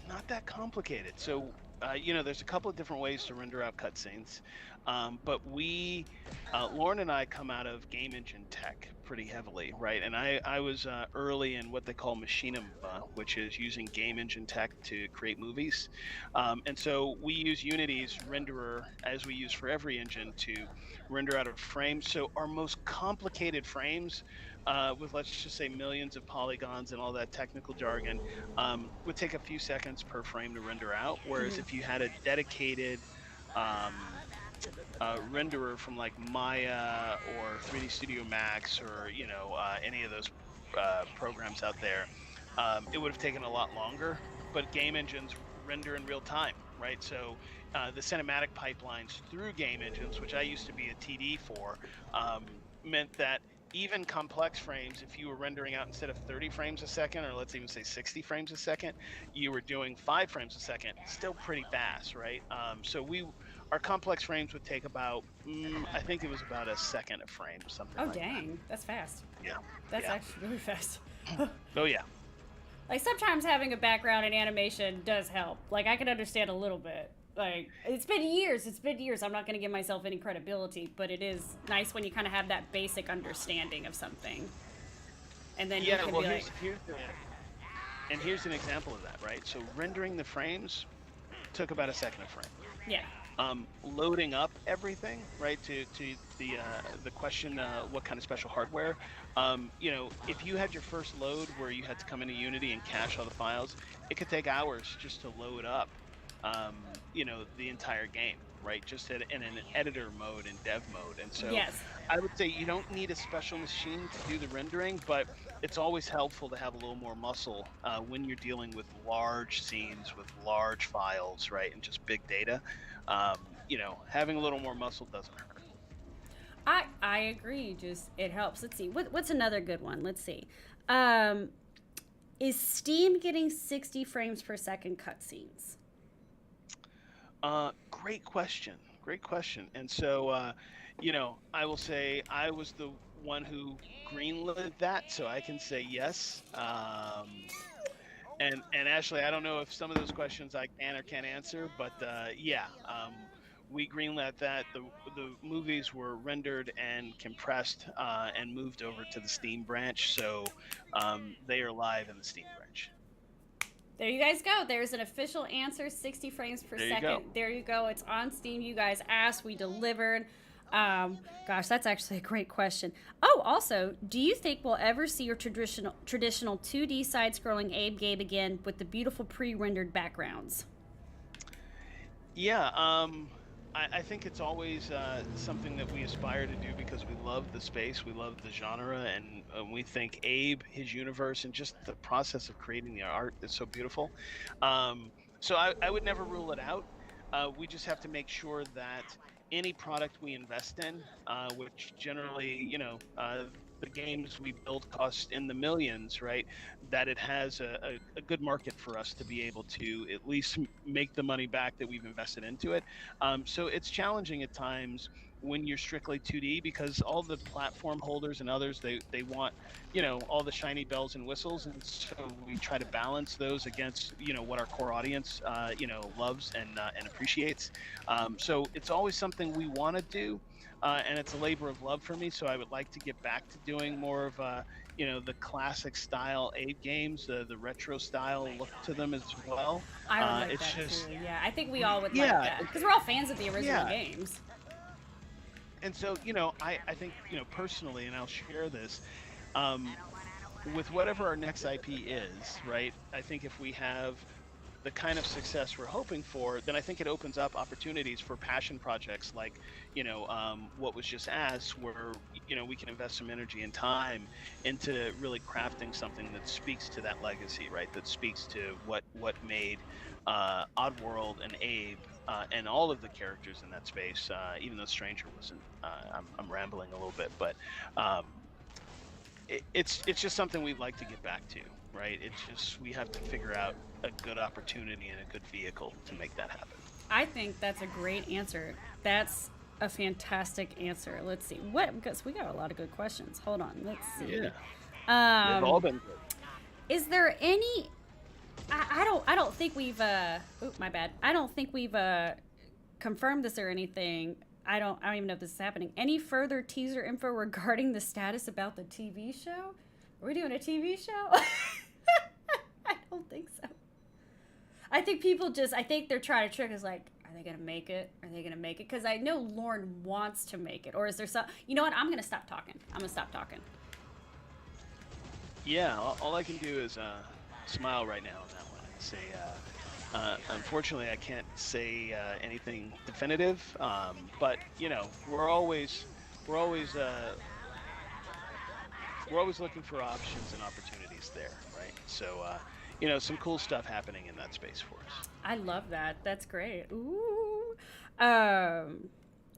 not that complicated. So, there's a couple of different ways to render out cutscenes, but Lauren and I come out of game engine tech pretty heavily, right? And I was early in what they call machinima, which is using game engine tech to create movies. And so we use Unity's renderer, as we use for every engine, to render out a frame. So our most complicated frames, with, let's just say, millions of polygons and all that technical jargon, would take a few seconds per frame to render out. Whereas Mm-hmm. if you had a dedicated renderer from like Maya or 3D Studio Max, or any of those programs out there, it would have taken a lot longer. But game engines render in real time, right? So the cinematic pipelines through game engines, which I used to be a TD for, meant that even complex frames, if you were rendering out, instead of 30 frames a second, or let's even say 60 frames a second, you were doing 5 frames a second, still pretty fast, right? So our complex frames would take about, I think it was about a second a frame, something Oh, like that. dang, that's fast. Yeah. That's Yeah. actually really fast. Oh yeah. Like, sometimes having a background in animation does help. Like, I can understand a little bit. Like, it's been years. I'm not going to give myself any credibility, but it is nice when you kind of have that basic understanding of something. And then you Yeah. can Well, be like, here's an example of that, right? So rendering the frames took about a second a frame. yeah. Loading up everything, right, to the question, what kind of special hardware, if you had your first load where you had to come into Unity and cache all the files, it could take hours just to load up the entire game, right, just in an editor mode and dev mode. And so Yes. I would say you don't need a special machine to do the rendering, but it's always helpful to have a little more muscle when you're dealing with large scenes with large files, right, and just big data. Having a little more muscle doesn't hurt. I agree. Just, it helps. Let's see. What's another good one? Let's see. Um, is Steam getting 60 frames per second cutscenes? Great question. Great question. And so, I will say I was the one who greenlit that, so I can say yes. And Ashley, I don't know if some of those questions I can or can't answer, but yeah, we greenlit that. The movies were rendered and compressed and moved over to the Steam branch, so they are live in the Steam branch. There you guys go. There's an official answer, 60 frames per There you second. go. There you go. It's on Steam. You guys asked, we delivered. Gosh, that's actually a great question. Oh, also, do you think we'll ever see your traditional 2D side-scrolling Abe game again with the beautiful pre-rendered backgrounds? Yeah, I think it's always something that we aspire to do because we love the space, we love the genre, and we think Abe, his universe, and just the process of creating the art is so beautiful. So I would never rule it out. We just have to make sure that any product we invest in, which generally, the games we build cost in the millions, right? That it has a good market for us to be able to at least make the money back that we've invested into it. So it's challenging at times when you're strictly 2D because all the platform holders and others they want all the shiny bells and whistles, and so we try to balance those against what our core audience loves and appreciates. So it's always something we want to do. And it's a labor of love for me. So I would like to get back to doing more of the classic style Abe games, the retro style look to them as well. I would like It's that just, too. Yeah, I think we all would like yeah, that because we're all fans of the original yeah. games. And so, I think, personally, and I'll share this, um, with whatever our next IP is, right? I think if we have the kind of success we're hoping for, then I think it opens up opportunities for passion projects like, what was just asked, where, we can invest some energy and time into really crafting something that speaks to that legacy, right? That speaks to what made Oddworld and Abe and all of the characters in that space, even though Stranger wasn't, I'm rambling a little bit, but um, it's just something we'd like to get back to, right? It's just we have to figure out a good opportunity and a good vehicle to make that happen. I think that's a great answer. That's a fantastic answer. Let's see what because we got a lot of good questions. Hold on, let's see. Yeah, they've all Um, been good. is there any? I don't think we've. Oop, my bad. I don't think we've confirmed this or anything. I don't even know if this is happening. Any further teaser info regarding the status about the TV show? Are we doing a TV show? I don't think so. I think they're trying to trick us like, are they going to make it? Are they going to make it? Because I know Lauren wants to make it. Or is there some, you know what? I'm going to stop talking. I'm going to stop talking. Yeah, all I can do is smile right now on that one and say, unfortunately, I can't say anything definitive. But we're always we're always uh, we're always looking for options and opportunities there, right? So some cool stuff happening in that space for us. I love that. That's great. Ooh. Um,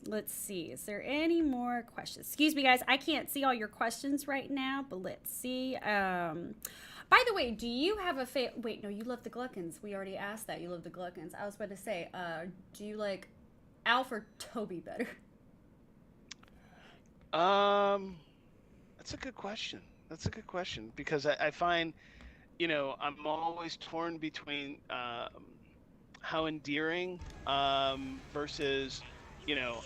let's see. Is there any more questions? Excuse me, guys. I can't see all your questions right now, but let's see. By the way, do you have a wait, no, you love the Gluckins. We already asked that. You love the Gluckins. I was about to say, do you like Alf or Toby better? Um, that's a good question. That's a good question because I find, I'm always torn between how endearing versus,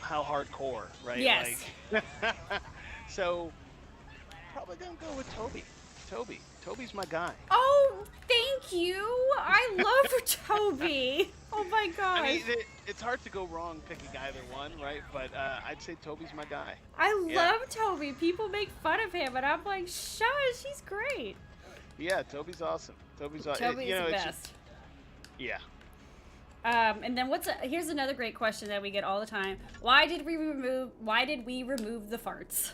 how hardcore, right? Yes. Like, so probably gonna go with Toby. Toby's my guy. Oh, thank you. I love Toby. Oh my I gosh. mean, it's hard to go wrong picking either one, right? But I'd say Toby's my guy. I Yeah, love Toby. People make fun of him, and I'm like, shush, he's great. yeah, Toby's awesome. Toby's awesome. Toby is the best. Yeah. And then here's another great question that we get all the time. Why did we remove the farts?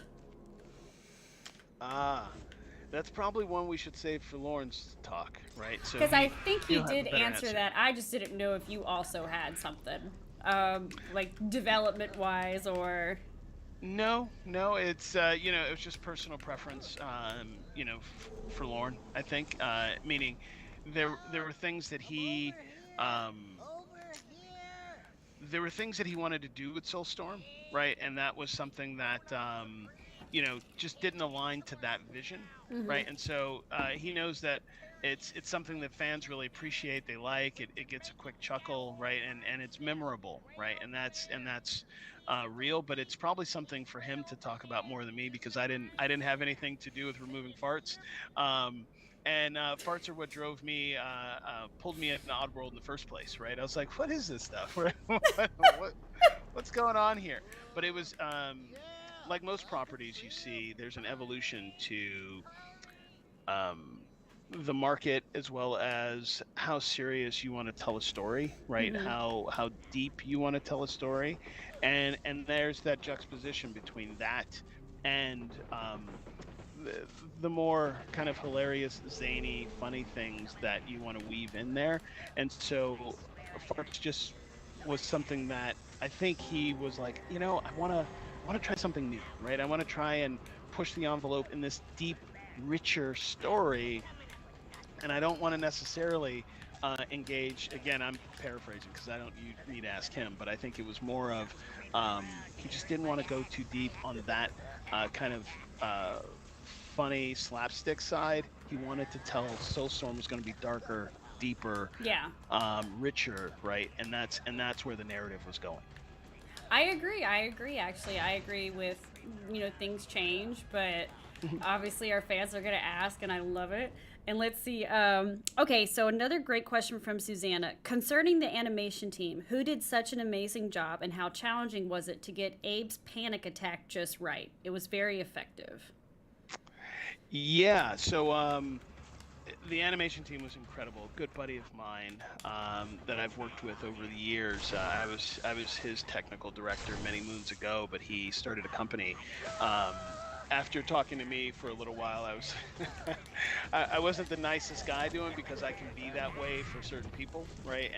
Ah, that's probably one we should save for Lauren's talk, right? So Because I think he he'll have a did better answer that. I just didn't know if you also had something. Like development wise or No, it's it was just personal preference, for Lauren, I think, meaning there were things that um, he wanted to do with Soulstorm, right? And that was something that just didn't align to that vision, hmm right? And so he knows that it's something that fans really appreciate. They like it. It gets a quick chuckle, right? And it's memorable, right? And that's real. But it's probably something for him to talk about more than me because I didn't have anything to do with removing farts. Um, And farts are what drove me, pulled me into Oddworld in the first place, right? I was like, what is this stuff? What's going on here? But it was like most properties you see, there's an evolution to um, the market, as well as how serious you want to tell a story, right? Mm-hmm. How deep you want to tell a story, and there's that juxtaposition between that and the more kind of hilarious, zany, funny things that you want to weave in there. And so farts just was something that I think he was like, I want to try something new, right? I want to try and push the envelope in this deep, richer story, and I don't want to necessarily engage. Again, I'm paraphrasing because I don't. You need to ask him, but I think it was more of he just didn't want to go too deep on that kind of funny slapstick side. He wanted to tell Soulstorm was going to be darker, deeper, Yeah. richer, right? And that's where the narrative was going. I agree. Actually, I agree with, things change, but obviously our fans are going to ask, and I love it. And let's see. Okay, so another great question from Susanna. Concerning the animation team, who did such an amazing job, and how challenging was it to get Abe's panic attack just right? It was very effective. Yeah. So the animation team was incredible. A good buddy of mine that I've worked with over the years. I was his technical director many moons ago, but he started a company. After talking to me for a little while, I was I wasn't the nicest guy to him because I can be that way for certain people, right?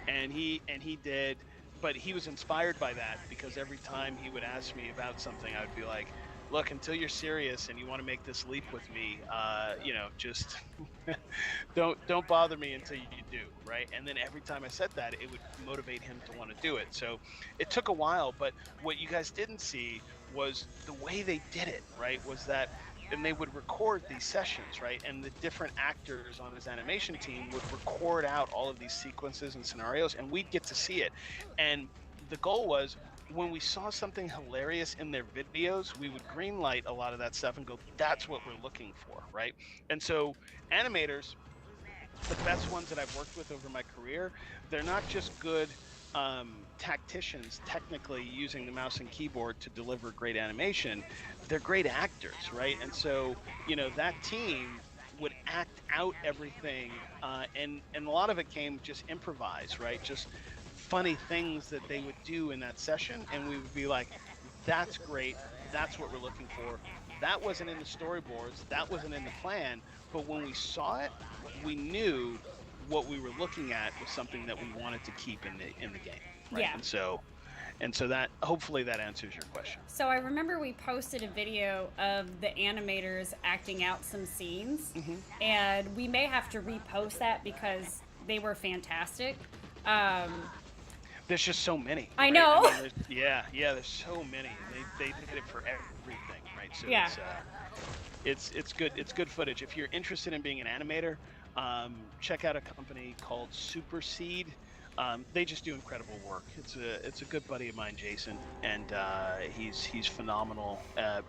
And he did, but he was inspired by that because every time he would ask me about something, I would be like, look, until you're serious and you want to make this leap with me, just don't bother me until you do, right? And then every time I said that, it would motivate him to want to do it. So it took a while, but what you guys didn't see was the way they did it, right? Was that, and they would record these sessions, right? And the different actors on his animation team would record out all of these sequences and scenarios, and we'd get to see it. And the goal was, when we saw something hilarious in their videos, we would greenlight a lot of that stuff and go, that's what we're looking for, right? And so animators, the best ones that I've worked with over my career, they're not just good tacticians technically using the mouse and keyboard to deliver great animation, they're great actors, right? And so, that team would act out everything, and a lot of it came just improvised, right? Just funny things that they would do in that session, and we would be like, that's great, that's what we're looking for. That wasn't in the storyboards, that wasn't in the plan, but when we saw it, we knew what we were looking at was something that we wanted to keep in the game, right? Yeah. And so that, hopefully that answers your question. So I remember we posted a video of the animators acting out some scenes, and we may have to repost that because they were fantastic. There's just so many. I right? know. I mean, there's so many. They did it for everything, right? So Yeah. it's good. It's good footage. If you're interested in being an animator, check out a company called Superseed. They just do incredible work. It's a good buddy of mine, Jason, and he's phenomenal,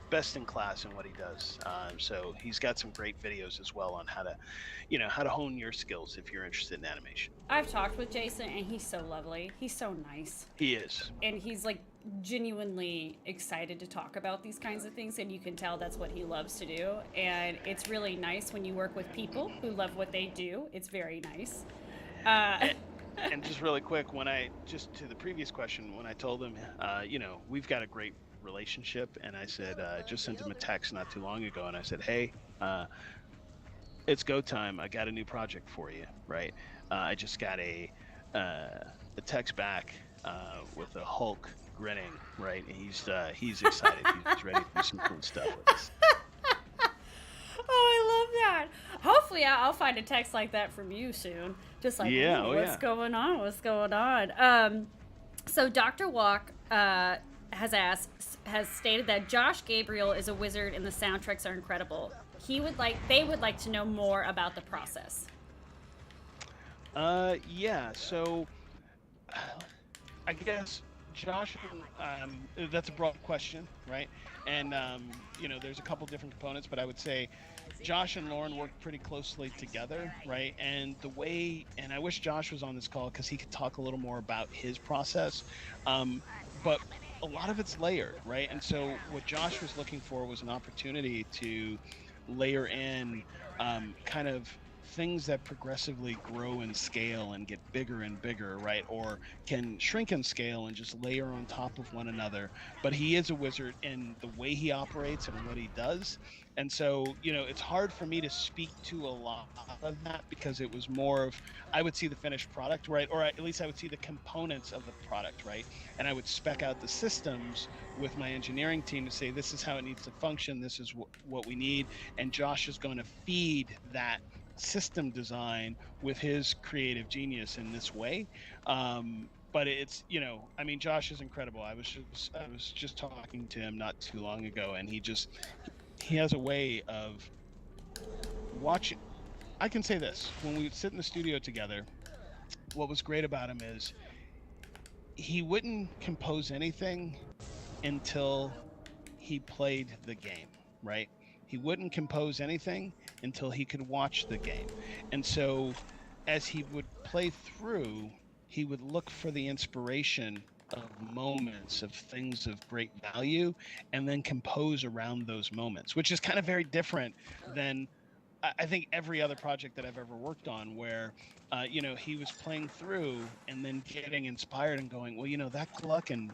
best in class in what he does. So he's got some great videos as well on how to hone your skills if you're interested in animation. I've talked with Jason, and he's so lovely. He's so nice. He is. And he's like genuinely excited to talk about these kinds of things, and you can tell that's what he loves to do. And it's really nice when you work with people who love what they do. It's very nice. And just really quick, just to the previous question, when I told him, we've got a great relationship, and I said, just sent him a text not too long ago, and I said, hey, it's go time. I got a new project for you, right? I just got a text back with a Hulk grinning, right? And he's excited. He's ready to do some cool stuff with us. Oh, I love that. Hopefully, I'll find a text like that from you soon. Just like, Yeah, what's going on? What's going on? So Dr. Walk has stated that Josh Gabriel is a wizard and the soundtracks are incredible. They would like to know more about the process. Yeah. So I guess Josh, that's a broad question, right? And there's a couple different components, but I would say Josh and Lauren work pretty closely together, right? And and I wish Josh was on this call because he could talk a little more about his process. But a lot of it's layered, right? And so what Josh was looking for was an opportunity to layer in kind of things that progressively grow in scale and get bigger and bigger, right? Or can shrink in scale and just layer on top of one another. But he is a wizard in the way he operates and what he does. And so, it's hard for me to speak to a lot of that because it was more of, I would see the finished product, right? Or at least I would see the components of the product, right? And I would spec out the systems with my engineering team to say, this is how it needs to function. This is what we need. And Josh is going to feed that system design with his creative genius in this way. But it's, Josh is incredible. I was just talking to him not too long ago, and he has a way of watching. I can say this: when we would sit in the studio together, what was great about him is he wouldn't compose anything until he played the game, right? He wouldn't compose anything until he could watch the game. And so as he would play through, he would look for the inspiration of moments of things of great value and then compose around those moments, which is kind of very different than I think every other project that I've ever worked on where, he was playing through and then getting inspired and going, well, that Gluck in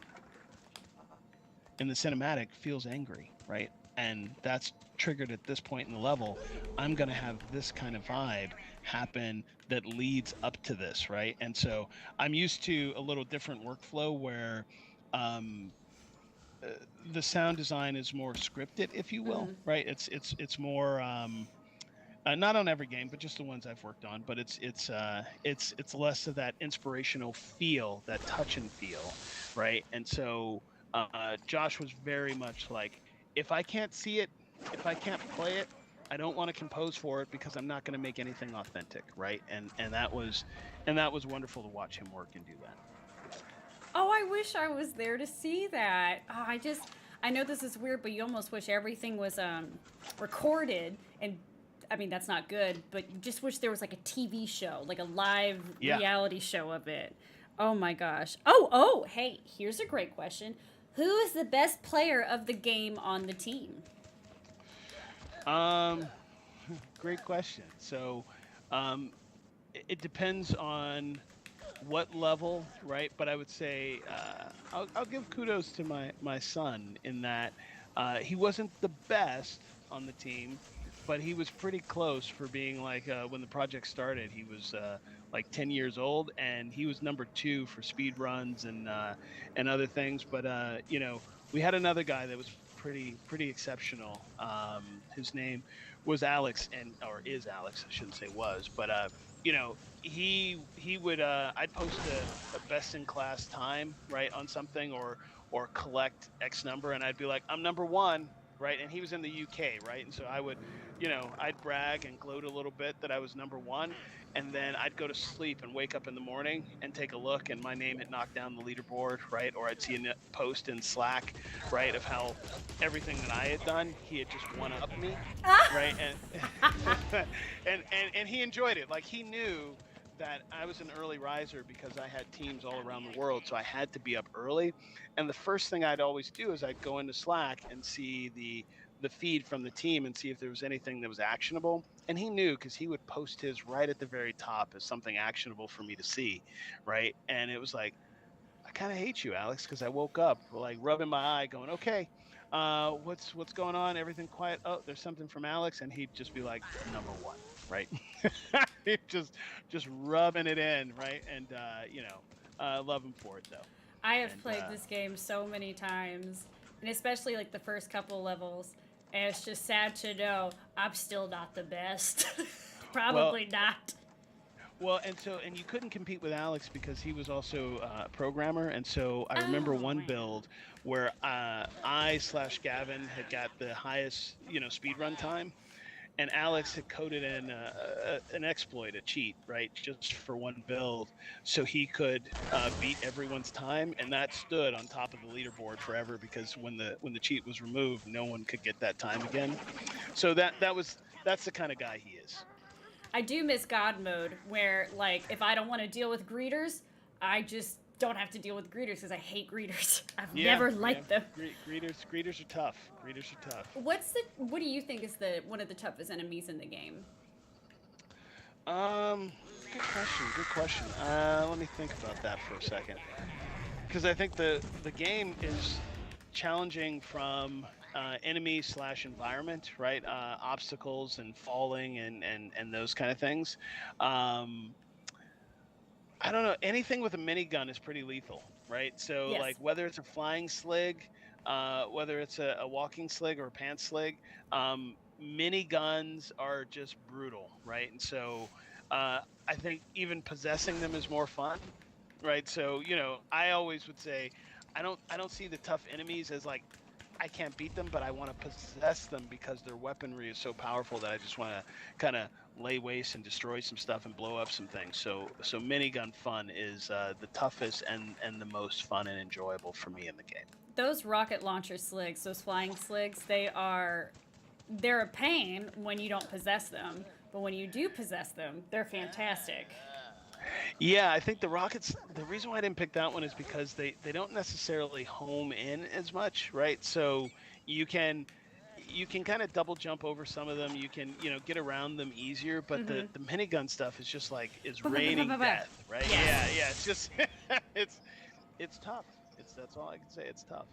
the cinematic feels angry, right? And that's triggered at this point in the level. I'm going to have this kind of vibe happen that leads up to this, right? And so I'm used to a little different workflow where um, the sound design is more scripted, if you will, right? It's more not on every game, but just the ones I've worked on. But it's less of that inspirational feel, that touch and feel, right? And so Josh was very much like, if I can't see it, if I can't play it, I don't want to compose for it because I'm not going to make anything authentic, right? And that was wonderful to watch him work and do that. Oh, I wish I was there to see that. Oh, I know this is weird, but you almost wish everything was recorded. And I mean, that's not good, but you just wish there was like a TV show, like a live reality show of it. Oh my gosh. Oh, hey, here's a great question. Who is the best player of the game on the team? Great question. So, it depends on what level, right? But I would say I'll give kudos to my son in that he wasn't the best on the team, but he was pretty close for being like when the project started. He was like 10 years old, and he was number 2 for speed runs and other things. But we had another guy that was pretty exceptional. His name was Alex, or is Alex. I shouldn't say was, but he would I'd post a best in class time, right, on something or collect X number, and I'd be like, I'm number 1, right? And he was in the UK, right? And so I would, I'd brag and gloat a little bit that I was number 1, and then I'd go to sleep and wake up in the morning and take a look, and my name had knocked down the leaderboard, right? Or I'd see a post in Slack, right, of how everything that I had done, he had just one-upped me, right? And he enjoyed it. Like, he knew that I was an early riser because I had teams all around the world, so I had to be up early. And the first thing I'd always do is I'd go into Slack and see the feed from the team and see if there was anything that was actionable. And he knew because he would post his right at the very top as something actionable for me to see, right? And it was like, I kind of hate you, Alex, because I woke up like rubbing my eye, going, okay, what's going on? Everything quiet? Oh, there's something from Alex, and he'd just be like, number 1, right? just rubbing it in, right? And love him for it though. I have played this game so many times, and especially like the first couple levels. And it's just sad to know I'm still not the best. Probably not. Well, and you couldn't compete with Alex because he was also a programmer, and so I remember one build where I/Gavin had got the highest speed run time, and Alex had coded in an exploit, a cheat, right, just for one build, so he could beat everyone's time, and that stood on top of the leaderboard forever because when the cheat was removed, no one could get that time again. So that's the kind of guy he is. I do miss God mode, where like if I don't want to deal with greeters, I just don't have to deal with greeters because I hate greeters. I've never liked them. Greeters are tough. Greeters are tough. What do you think is one of the toughest enemies in the game? Good question. Good question. Let me think about that for a second, because I think the game is challenging from enemy / environment, right? Obstacles and falling and those kind of things. I don't know. Anything with a minigun is pretty lethal, right? So Yes. like whether it's a flying slig, whether it's a walking slig or a pants slig, miniguns are just brutal, right? And so I think even possessing them is more fun, right? So I always would say I don't see the tough enemies as like I can't beat them, but I want to possess them because their weaponry is so powerful that I just want to kind of lay waste and destroy some stuff and blow up some things. So minigun fun is the toughest and the most fun and enjoyable for me in the game. Those rocket launcher sligs, those flying sligs, they're a pain when you don't possess them, but when you do possess them, they're fantastic. Yeah, I think the rockets, the reason why I didn't pick that one is because they don't necessarily home in as much, right? So you can kind of double jump over some of them. You can, get around them easier, but the minigun stuff is just like raining death, right? Yes. Yeah, it's just it's tough. That's all I can say. It's tough.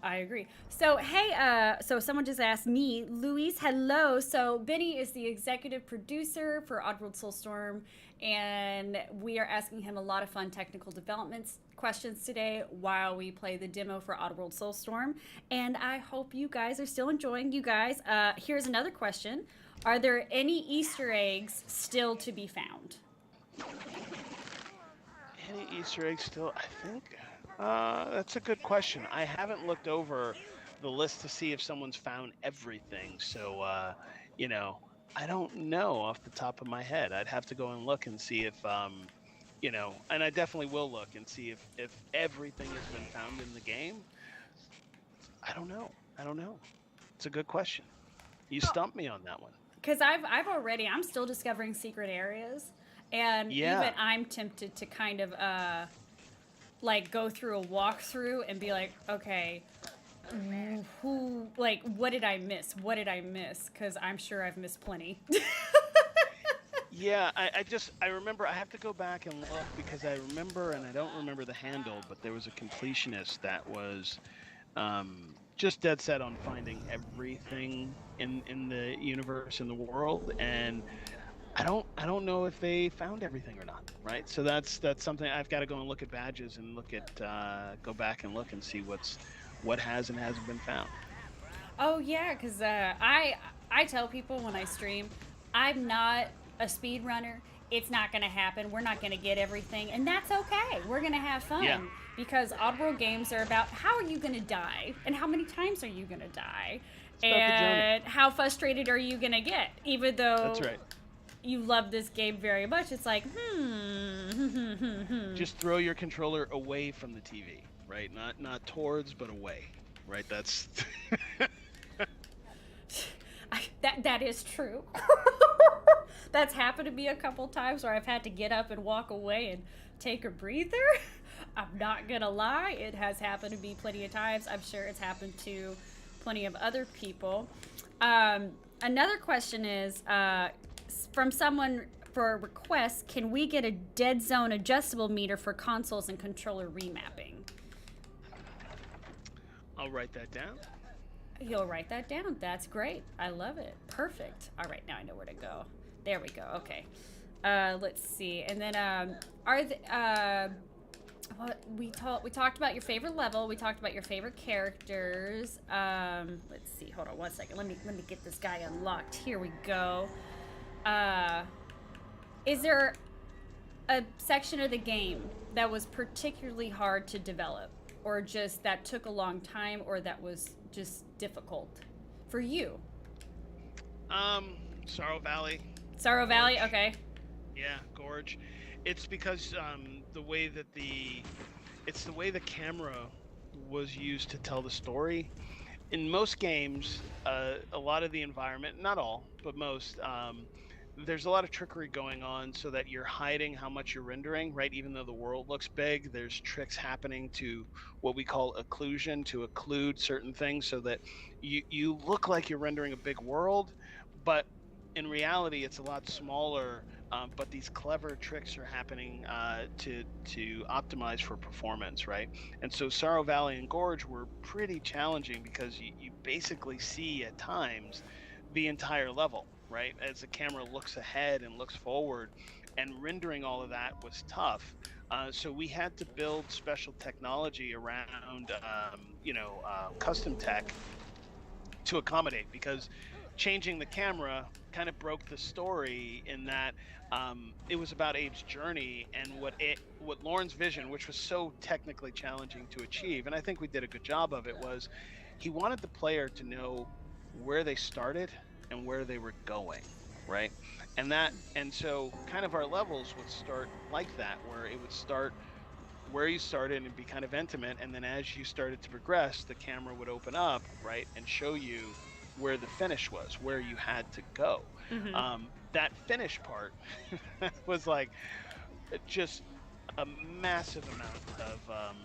I agree. So, hey, so someone just asked me, Luis, hello. So, Benny is the executive producer for Oddworld Soulstorm, and we are asking him a lot of fun technical developments questions today while we play the demo for Oddworld Soulstorm. And I hope you guys are still enjoying. You guys, here's another question. Are there any Easter eggs still to be found? Any Easter eggs still? I think that's a good question. I haven't looked over the list to see if someone's found everything. So, I don't know off the top of my head. I'd have to go and look and see if, and I definitely will look and see if everything has been found in the game. I don't know. It's a good question. You stumped me on that one. Because I'm still discovering secret areas. And even I'm tempted to kind of like go through a walkthrough and be like, okay, what did I miss? Because I'm sure I've missed plenty. Yeah, I remember, I have to go back and look because I remember, and I don't remember the handle, but there was a completionist that was just dead set on finding everything in the universe, in the world, and I don't know if they found everything or not, right? So that's something I've got to go and look at badges and go back and look and see what has and hasn't been found. Oh yeah, because I tell people when I stream, I'm not a speedrunner. It's not going to happen. We're not going to get everything, and that's okay. We're going to have fun because Oddworld games are about how are you going to die and how many times are you going to die, and how frustrated are you going to get, even though that's right. You love this game very much. It's like, Just throw your controller away from the TV, right? Not towards, but away, right? That's that is true. That's happened to me a couple times where I've had to get up and walk away and take a breather. I'm not gonna lie, it has happened to me plenty of times. I'm sure it's happened to plenty of other people. Another question is from someone for a request, can we get a dead zone adjustable meter for consoles and controller remapping? I'll write that down. You'll write that down. That's great. I love it. Perfect. All right, now I know where to go. There we go. Okay. Let's see. And then we talked about your favorite level. We talked about your favorite characters. Let's see. Hold on one second. Let me get this guy unlocked. Here we go. Is there a section of the game that was particularly hard to develop, or just that took a long time, or that was just difficult for you? Sorrow Valley, Sorrow Valley. Gorge. Okay. Yeah, Gorge. It's because the way that it's the way the camera was used to tell the story. In most games, a lot of the environment, not all, but most, there's a lot of trickery going on so that you're hiding how much you're rendering, right? Even though the world looks big, there's tricks happening to what we call occlusion to occlude certain things so that you look like you're rendering a big world, but in reality, it's a lot smaller. But these clever tricks are happening to optimize for performance, right? And so Sorrow Valley and Gorge were pretty challenging because you basically see at times the entire level, right? As the camera looks ahead and looks forward, and rendering all of that was tough. So we had to build special technology around, custom tech to accommodate, because changing the camera kind of broke the story in that it was about Abe's journey and what Lauren's vision, which was so technically challenging to achieve, and I think we did a good job of it, was he wanted the player to know where they started and where they were going, right? And so kind of our levels would start like that, where it would start where you started and be kind of intimate, and then as you started to progress, the camera would open up, right, and show you where the finish was, where you had to go. Mm-hmm. That finish part was like just a massive amount of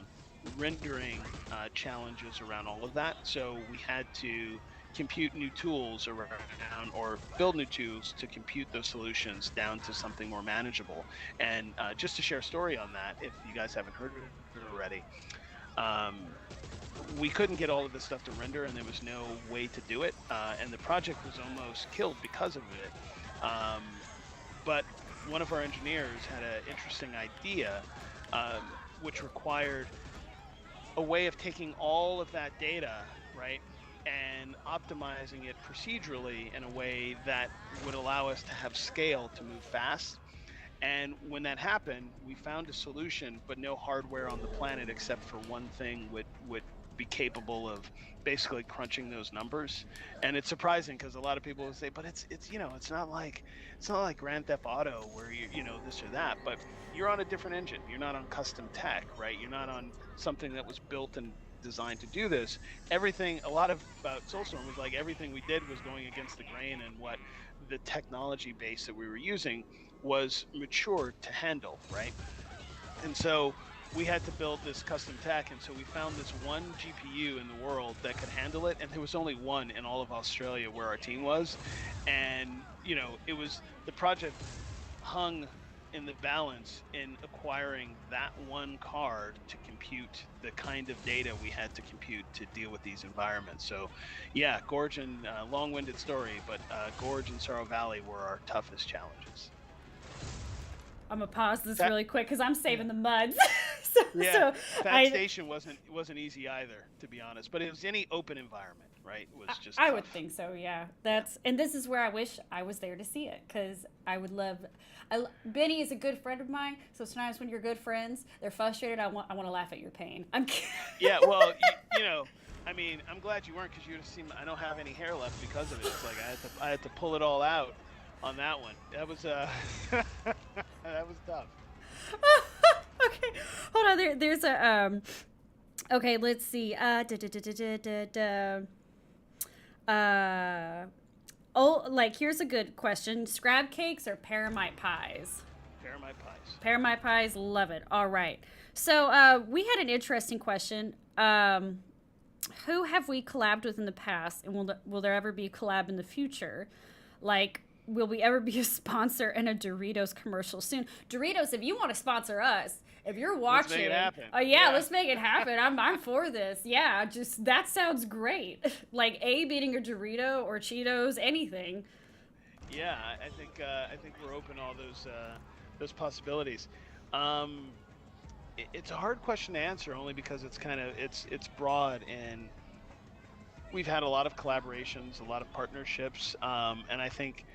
rendering challenges around all of that. So we had to compute new tools around, or build new tools to compute those solutions down to something more manageable. And just to share a story on that, if you guys haven't heard it already, um, we couldn't get all of this stuff to render, and there was no way to do it. And the project was almost killed because of it. But one of our engineers had an interesting idea, which required a way of taking all of that data, right, and optimizing it procedurally in a way that would allow us to have scale to move fast. And when that happened, we found a solution, but no hardware on the planet except for one thing would be capable of basically crunching those numbers. And it's surprising because a lot of people will say, but it's it's not like Grand Theft Auto where you this or that, but you're on a different engine. You're not on custom tech, right? You're not on something that was built and designed to do this. Everything, a lot of about Soulstorm was like everything we did was going against the grain, and what the technology base that we were using was mature to handle, right? And so we had to build this custom tech, and so we found this one GPU in the world that could handle it, and there was only one in all of Australia where our team was. And it was, the project hung in the balance in acquiring that one card to compute the kind of data we had to compute to deal with these environments. So yeah, Gorge and long-winded story, but Gorge and Sorrow Valley were our toughest challenges. I'm gonna pause this really quick because I'm saving the muds. So Fat Station wasn't easy either, to be honest. But it was any open environment, right? It was just. I would think so. Yeah, and this is where I wish I was there to see it, because I would love. Benny is a good friend of mine, so sometimes when you're good friends, they're frustrated. I want to laugh at your pain. I'm kidding. Yeah, well, I mean, I'm glad you weren't, because you would have seen. I don't have any hair left because of it. It's like I had to pull it all out on that one. That was that was tough. Okay, hold on. There's a Okay, let's see. Oh, like, here's a good question: scrab cakes or paramite pies? Paramite pies. Paramite pies, love it. All right. So we had an interesting question. Who have we collabed with in the past, and will there ever be a collab in the future? Like, will we ever be a sponsor in a Doritos commercial soon? Doritos, if you want to sponsor us, if you're watching, let's make it happen. Yeah, let's make it happen. I'm for this. Yeah, just that sounds great. Like Abe eating a Dorito or Cheetos, anything. Yeah, I think we're open to all those possibilities. It's a hard question to answer, only because it's kind of it's broad, and we've had a lot of collaborations, a lot of partnerships, and I think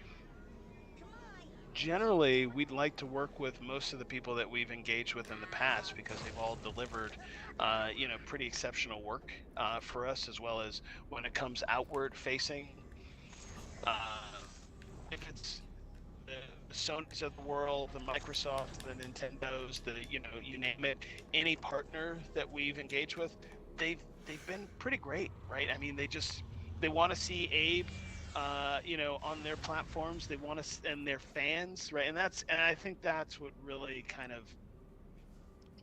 generally we'd like to work with most of the people that we've engaged with in the past, because they've all delivered pretty exceptional work for us, as well as when it comes outward facing, If it's the Sonys of the world, the Microsofts, the Nintendos, you name it, any partner that we've engaged with, they've been pretty great, right? I mean, they want to see Abe, on their platforms. They want to, and they're fans, right? And I think that's what really kind of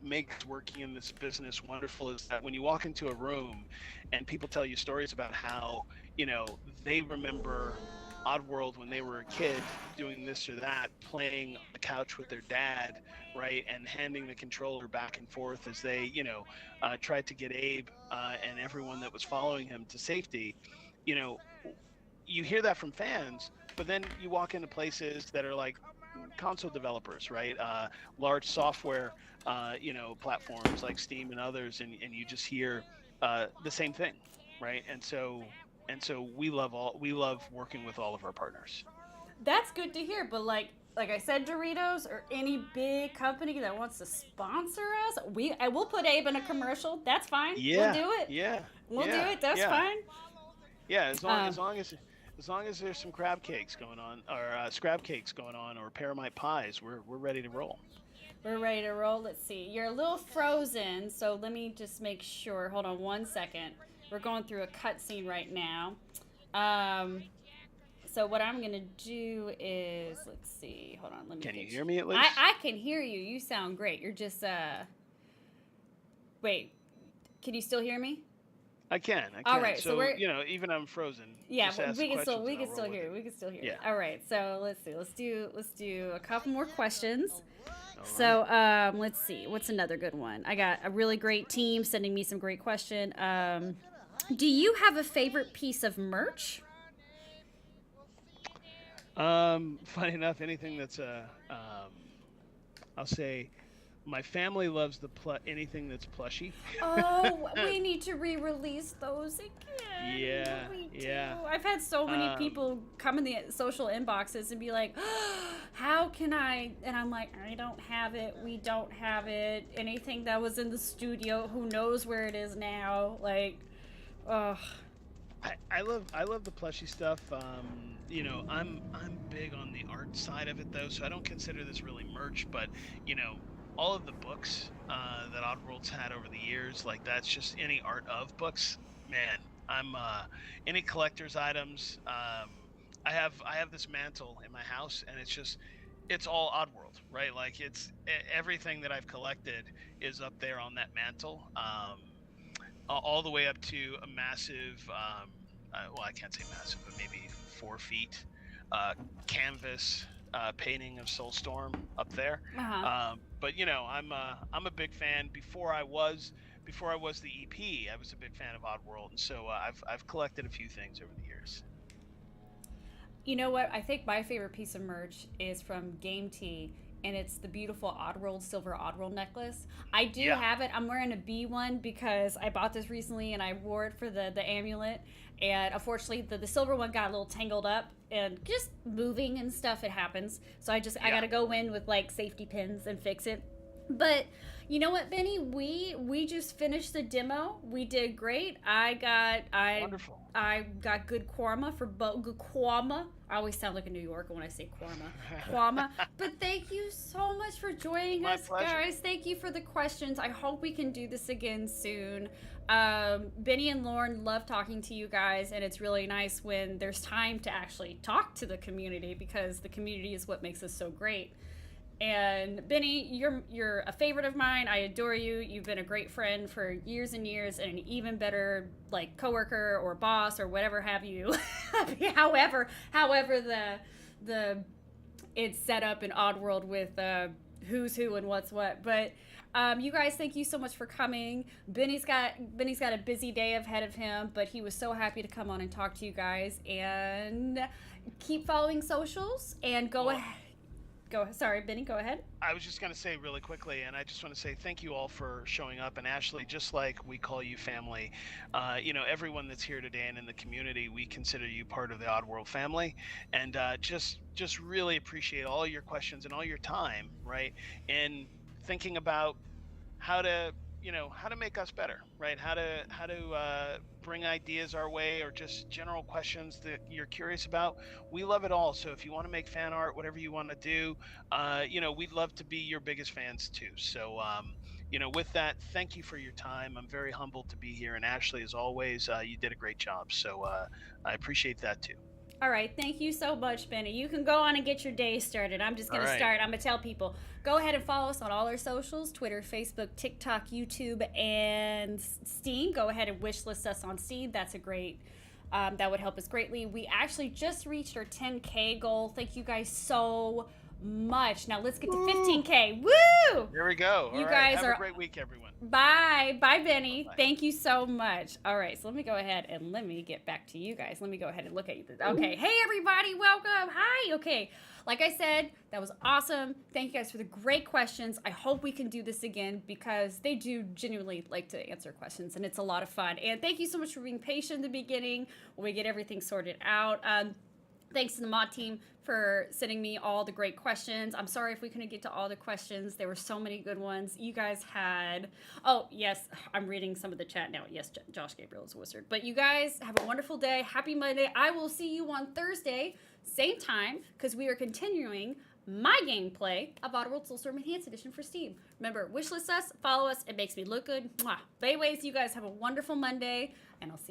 makes working in this business wonderful, is that when you walk into a room and people tell you stories about how, they remember Oddworld when they were a kid, doing this or that, playing on the couch with their dad, right, and handing the controller back and forth as they, tried to get Abe and everyone that was following him to safety. You know, you hear that from fans, but then you walk into places that are like console developers, right? Large software, platforms like Steam and others, and you just hear the same thing, right? And so we love working with all of our partners. That's good to hear, but like I said, Doritos or any big company that wants to sponsor us, I will put Abe in a commercial. That's fine. Yeah, We'll do it. yeah, We'll do yeah, it. That's yeah, fine. yeah. As long as there's some crab cakes going on, or scrab cakes going on, or paramite pies, we're ready to roll. We're ready to roll. Let's see. You're a little frozen, so let me just make sure. Hold on one second. We're going through a cutscene right now. Um, so what I'm gonna do is, let's see. Hold on. Let me. Can you get hear me at least? I can hear you. You sound great. You're just Wait. Can you still hear me? I can. All right, so we're even I'm frozen. yeah. Just ask We can still questions and I'll roll with hear it. you. We can still hear you. Yeah. All right. So let's see. Let's do a couple more questions. All right. So let's see. What's another good one? I got a really great team sending me some great question. Do you have a favorite piece of merch? Funny enough, anything that's I'll say, my family loves anything that's plushy. Oh, we need to re-release those again. Yeah, We do. yeah. I've had so many Um, people come in the social inboxes and be like, oh, how can I? And I'm like, I don't have it. We don't have it. Anything that was in the studio, who knows where it is now? Like, ugh. I love the plushy stuff. I'm big on the art side of it though, so I don't consider this really merch. But all of the books that Oddworld's had over the years, like that's just any art of books. Man, I'm any collector's items. I have this mantle in my house, and it's all Oddworld, right? Like everything that I've collected is up there on that mantle. All the way up to a massive, well, I can't say massive, but maybe 4 feet canvas painting of Soulstorm up there. Uh-huh. But I'm a big fan. Before I was the EP, I was a big fan of Oddworld, and so I've collected a few things over the years. You know what? I think my favorite piece of merch is from Game Tea, and it's the beautiful Oddworld silver Oddworld necklace. I do Yeah. have it. I'm wearing a B one because I bought this recently and I wore it for the amulet. And unfortunately, the silver one got a little tangled up and just moving and stuff. It happens. So I Yeah. gotta go in with like safety pins and fix it. But you know what, Benny? We just finished the demo. We did great. Wonderful. I got good karma for good karma. I always sound like a New Yorker when I say karma. Karma. But thank you so much for joining My us, pleasure. guys. Thank you for the questions. I hope we can do this again soon. Benny and Lauren love talking to you guys, and it's really nice when there's time to actually talk to the community, because the community is what makes us so great. And Benny, you're a favorite of mine. I adore you. You've been a great friend for years and years, and an even better like coworker or boss or whatever have you. however the it's set up in Oddworld with who's who and what's what. But you guys, thank you so much for coming. Benny's got a busy day ahead of him, but he was so happy to come on and talk to you guys. And keep following socials and go Well, ahead. Sorry, Benny, go ahead. I was just going to say really quickly, and I just want to say thank you all for showing up. And Ashley, just like we call you family, everyone that's here today and in the community, we consider you part of the Oddworld family. And just really appreciate all your questions and all your time, right? In thinking about how to make us better, right? How to bring ideas our way or just general questions that you're curious about. We love it all. So if you want to make fan art, whatever you want to do, we'd love to be your biggest fans too. So, with that, thank you for your time. I'm very humbled to be here. And Ashley, as always, you did a great job. So I appreciate that too. All right, thank you so much, Benny. You can go on and get your day started. I'm just All going to right. start. I'm going to tell people, go ahead and follow us on all our socials, Twitter, Facebook, TikTok, YouTube, and Steam. Go ahead and wishlist us on Steam. That's a great, that would help us greatly. We actually just reached our 10K goal. Thank you guys so much. Now let's get to 15K. Woo! There we go. You All guys right. Have are a great week, everyone. Bye, Benny. Bye-bye. Thank you so much. All right, so let me go ahead and let me get back to you guys. Let me go ahead and look at you. Okay, hey everybody, welcome. Hi. Okay, like I said, that was awesome. Thank you guys for the great questions. I hope we can do this again because they do genuinely like to answer questions, and it's a lot of fun. And thank you so much for being patient in the beginning when we get everything sorted out. Thanks to the mod team for sending me all the great questions. I'm sorry if we couldn't get to all the questions. There were so many good ones. You guys had... Oh, yes, I'm reading some of the chat now. Yes, Josh Gabriel is a wizard. But you guys have a wonderful day. Happy Monday. I will see you on Thursday, same time, because we are continuing my gameplay of Oddworld Soulstorm Enhanced Edition for Steam. Remember, wishlist us, follow us. It makes me look good. Mwah. Anyways, you guys have a wonderful Monday, and I'll see you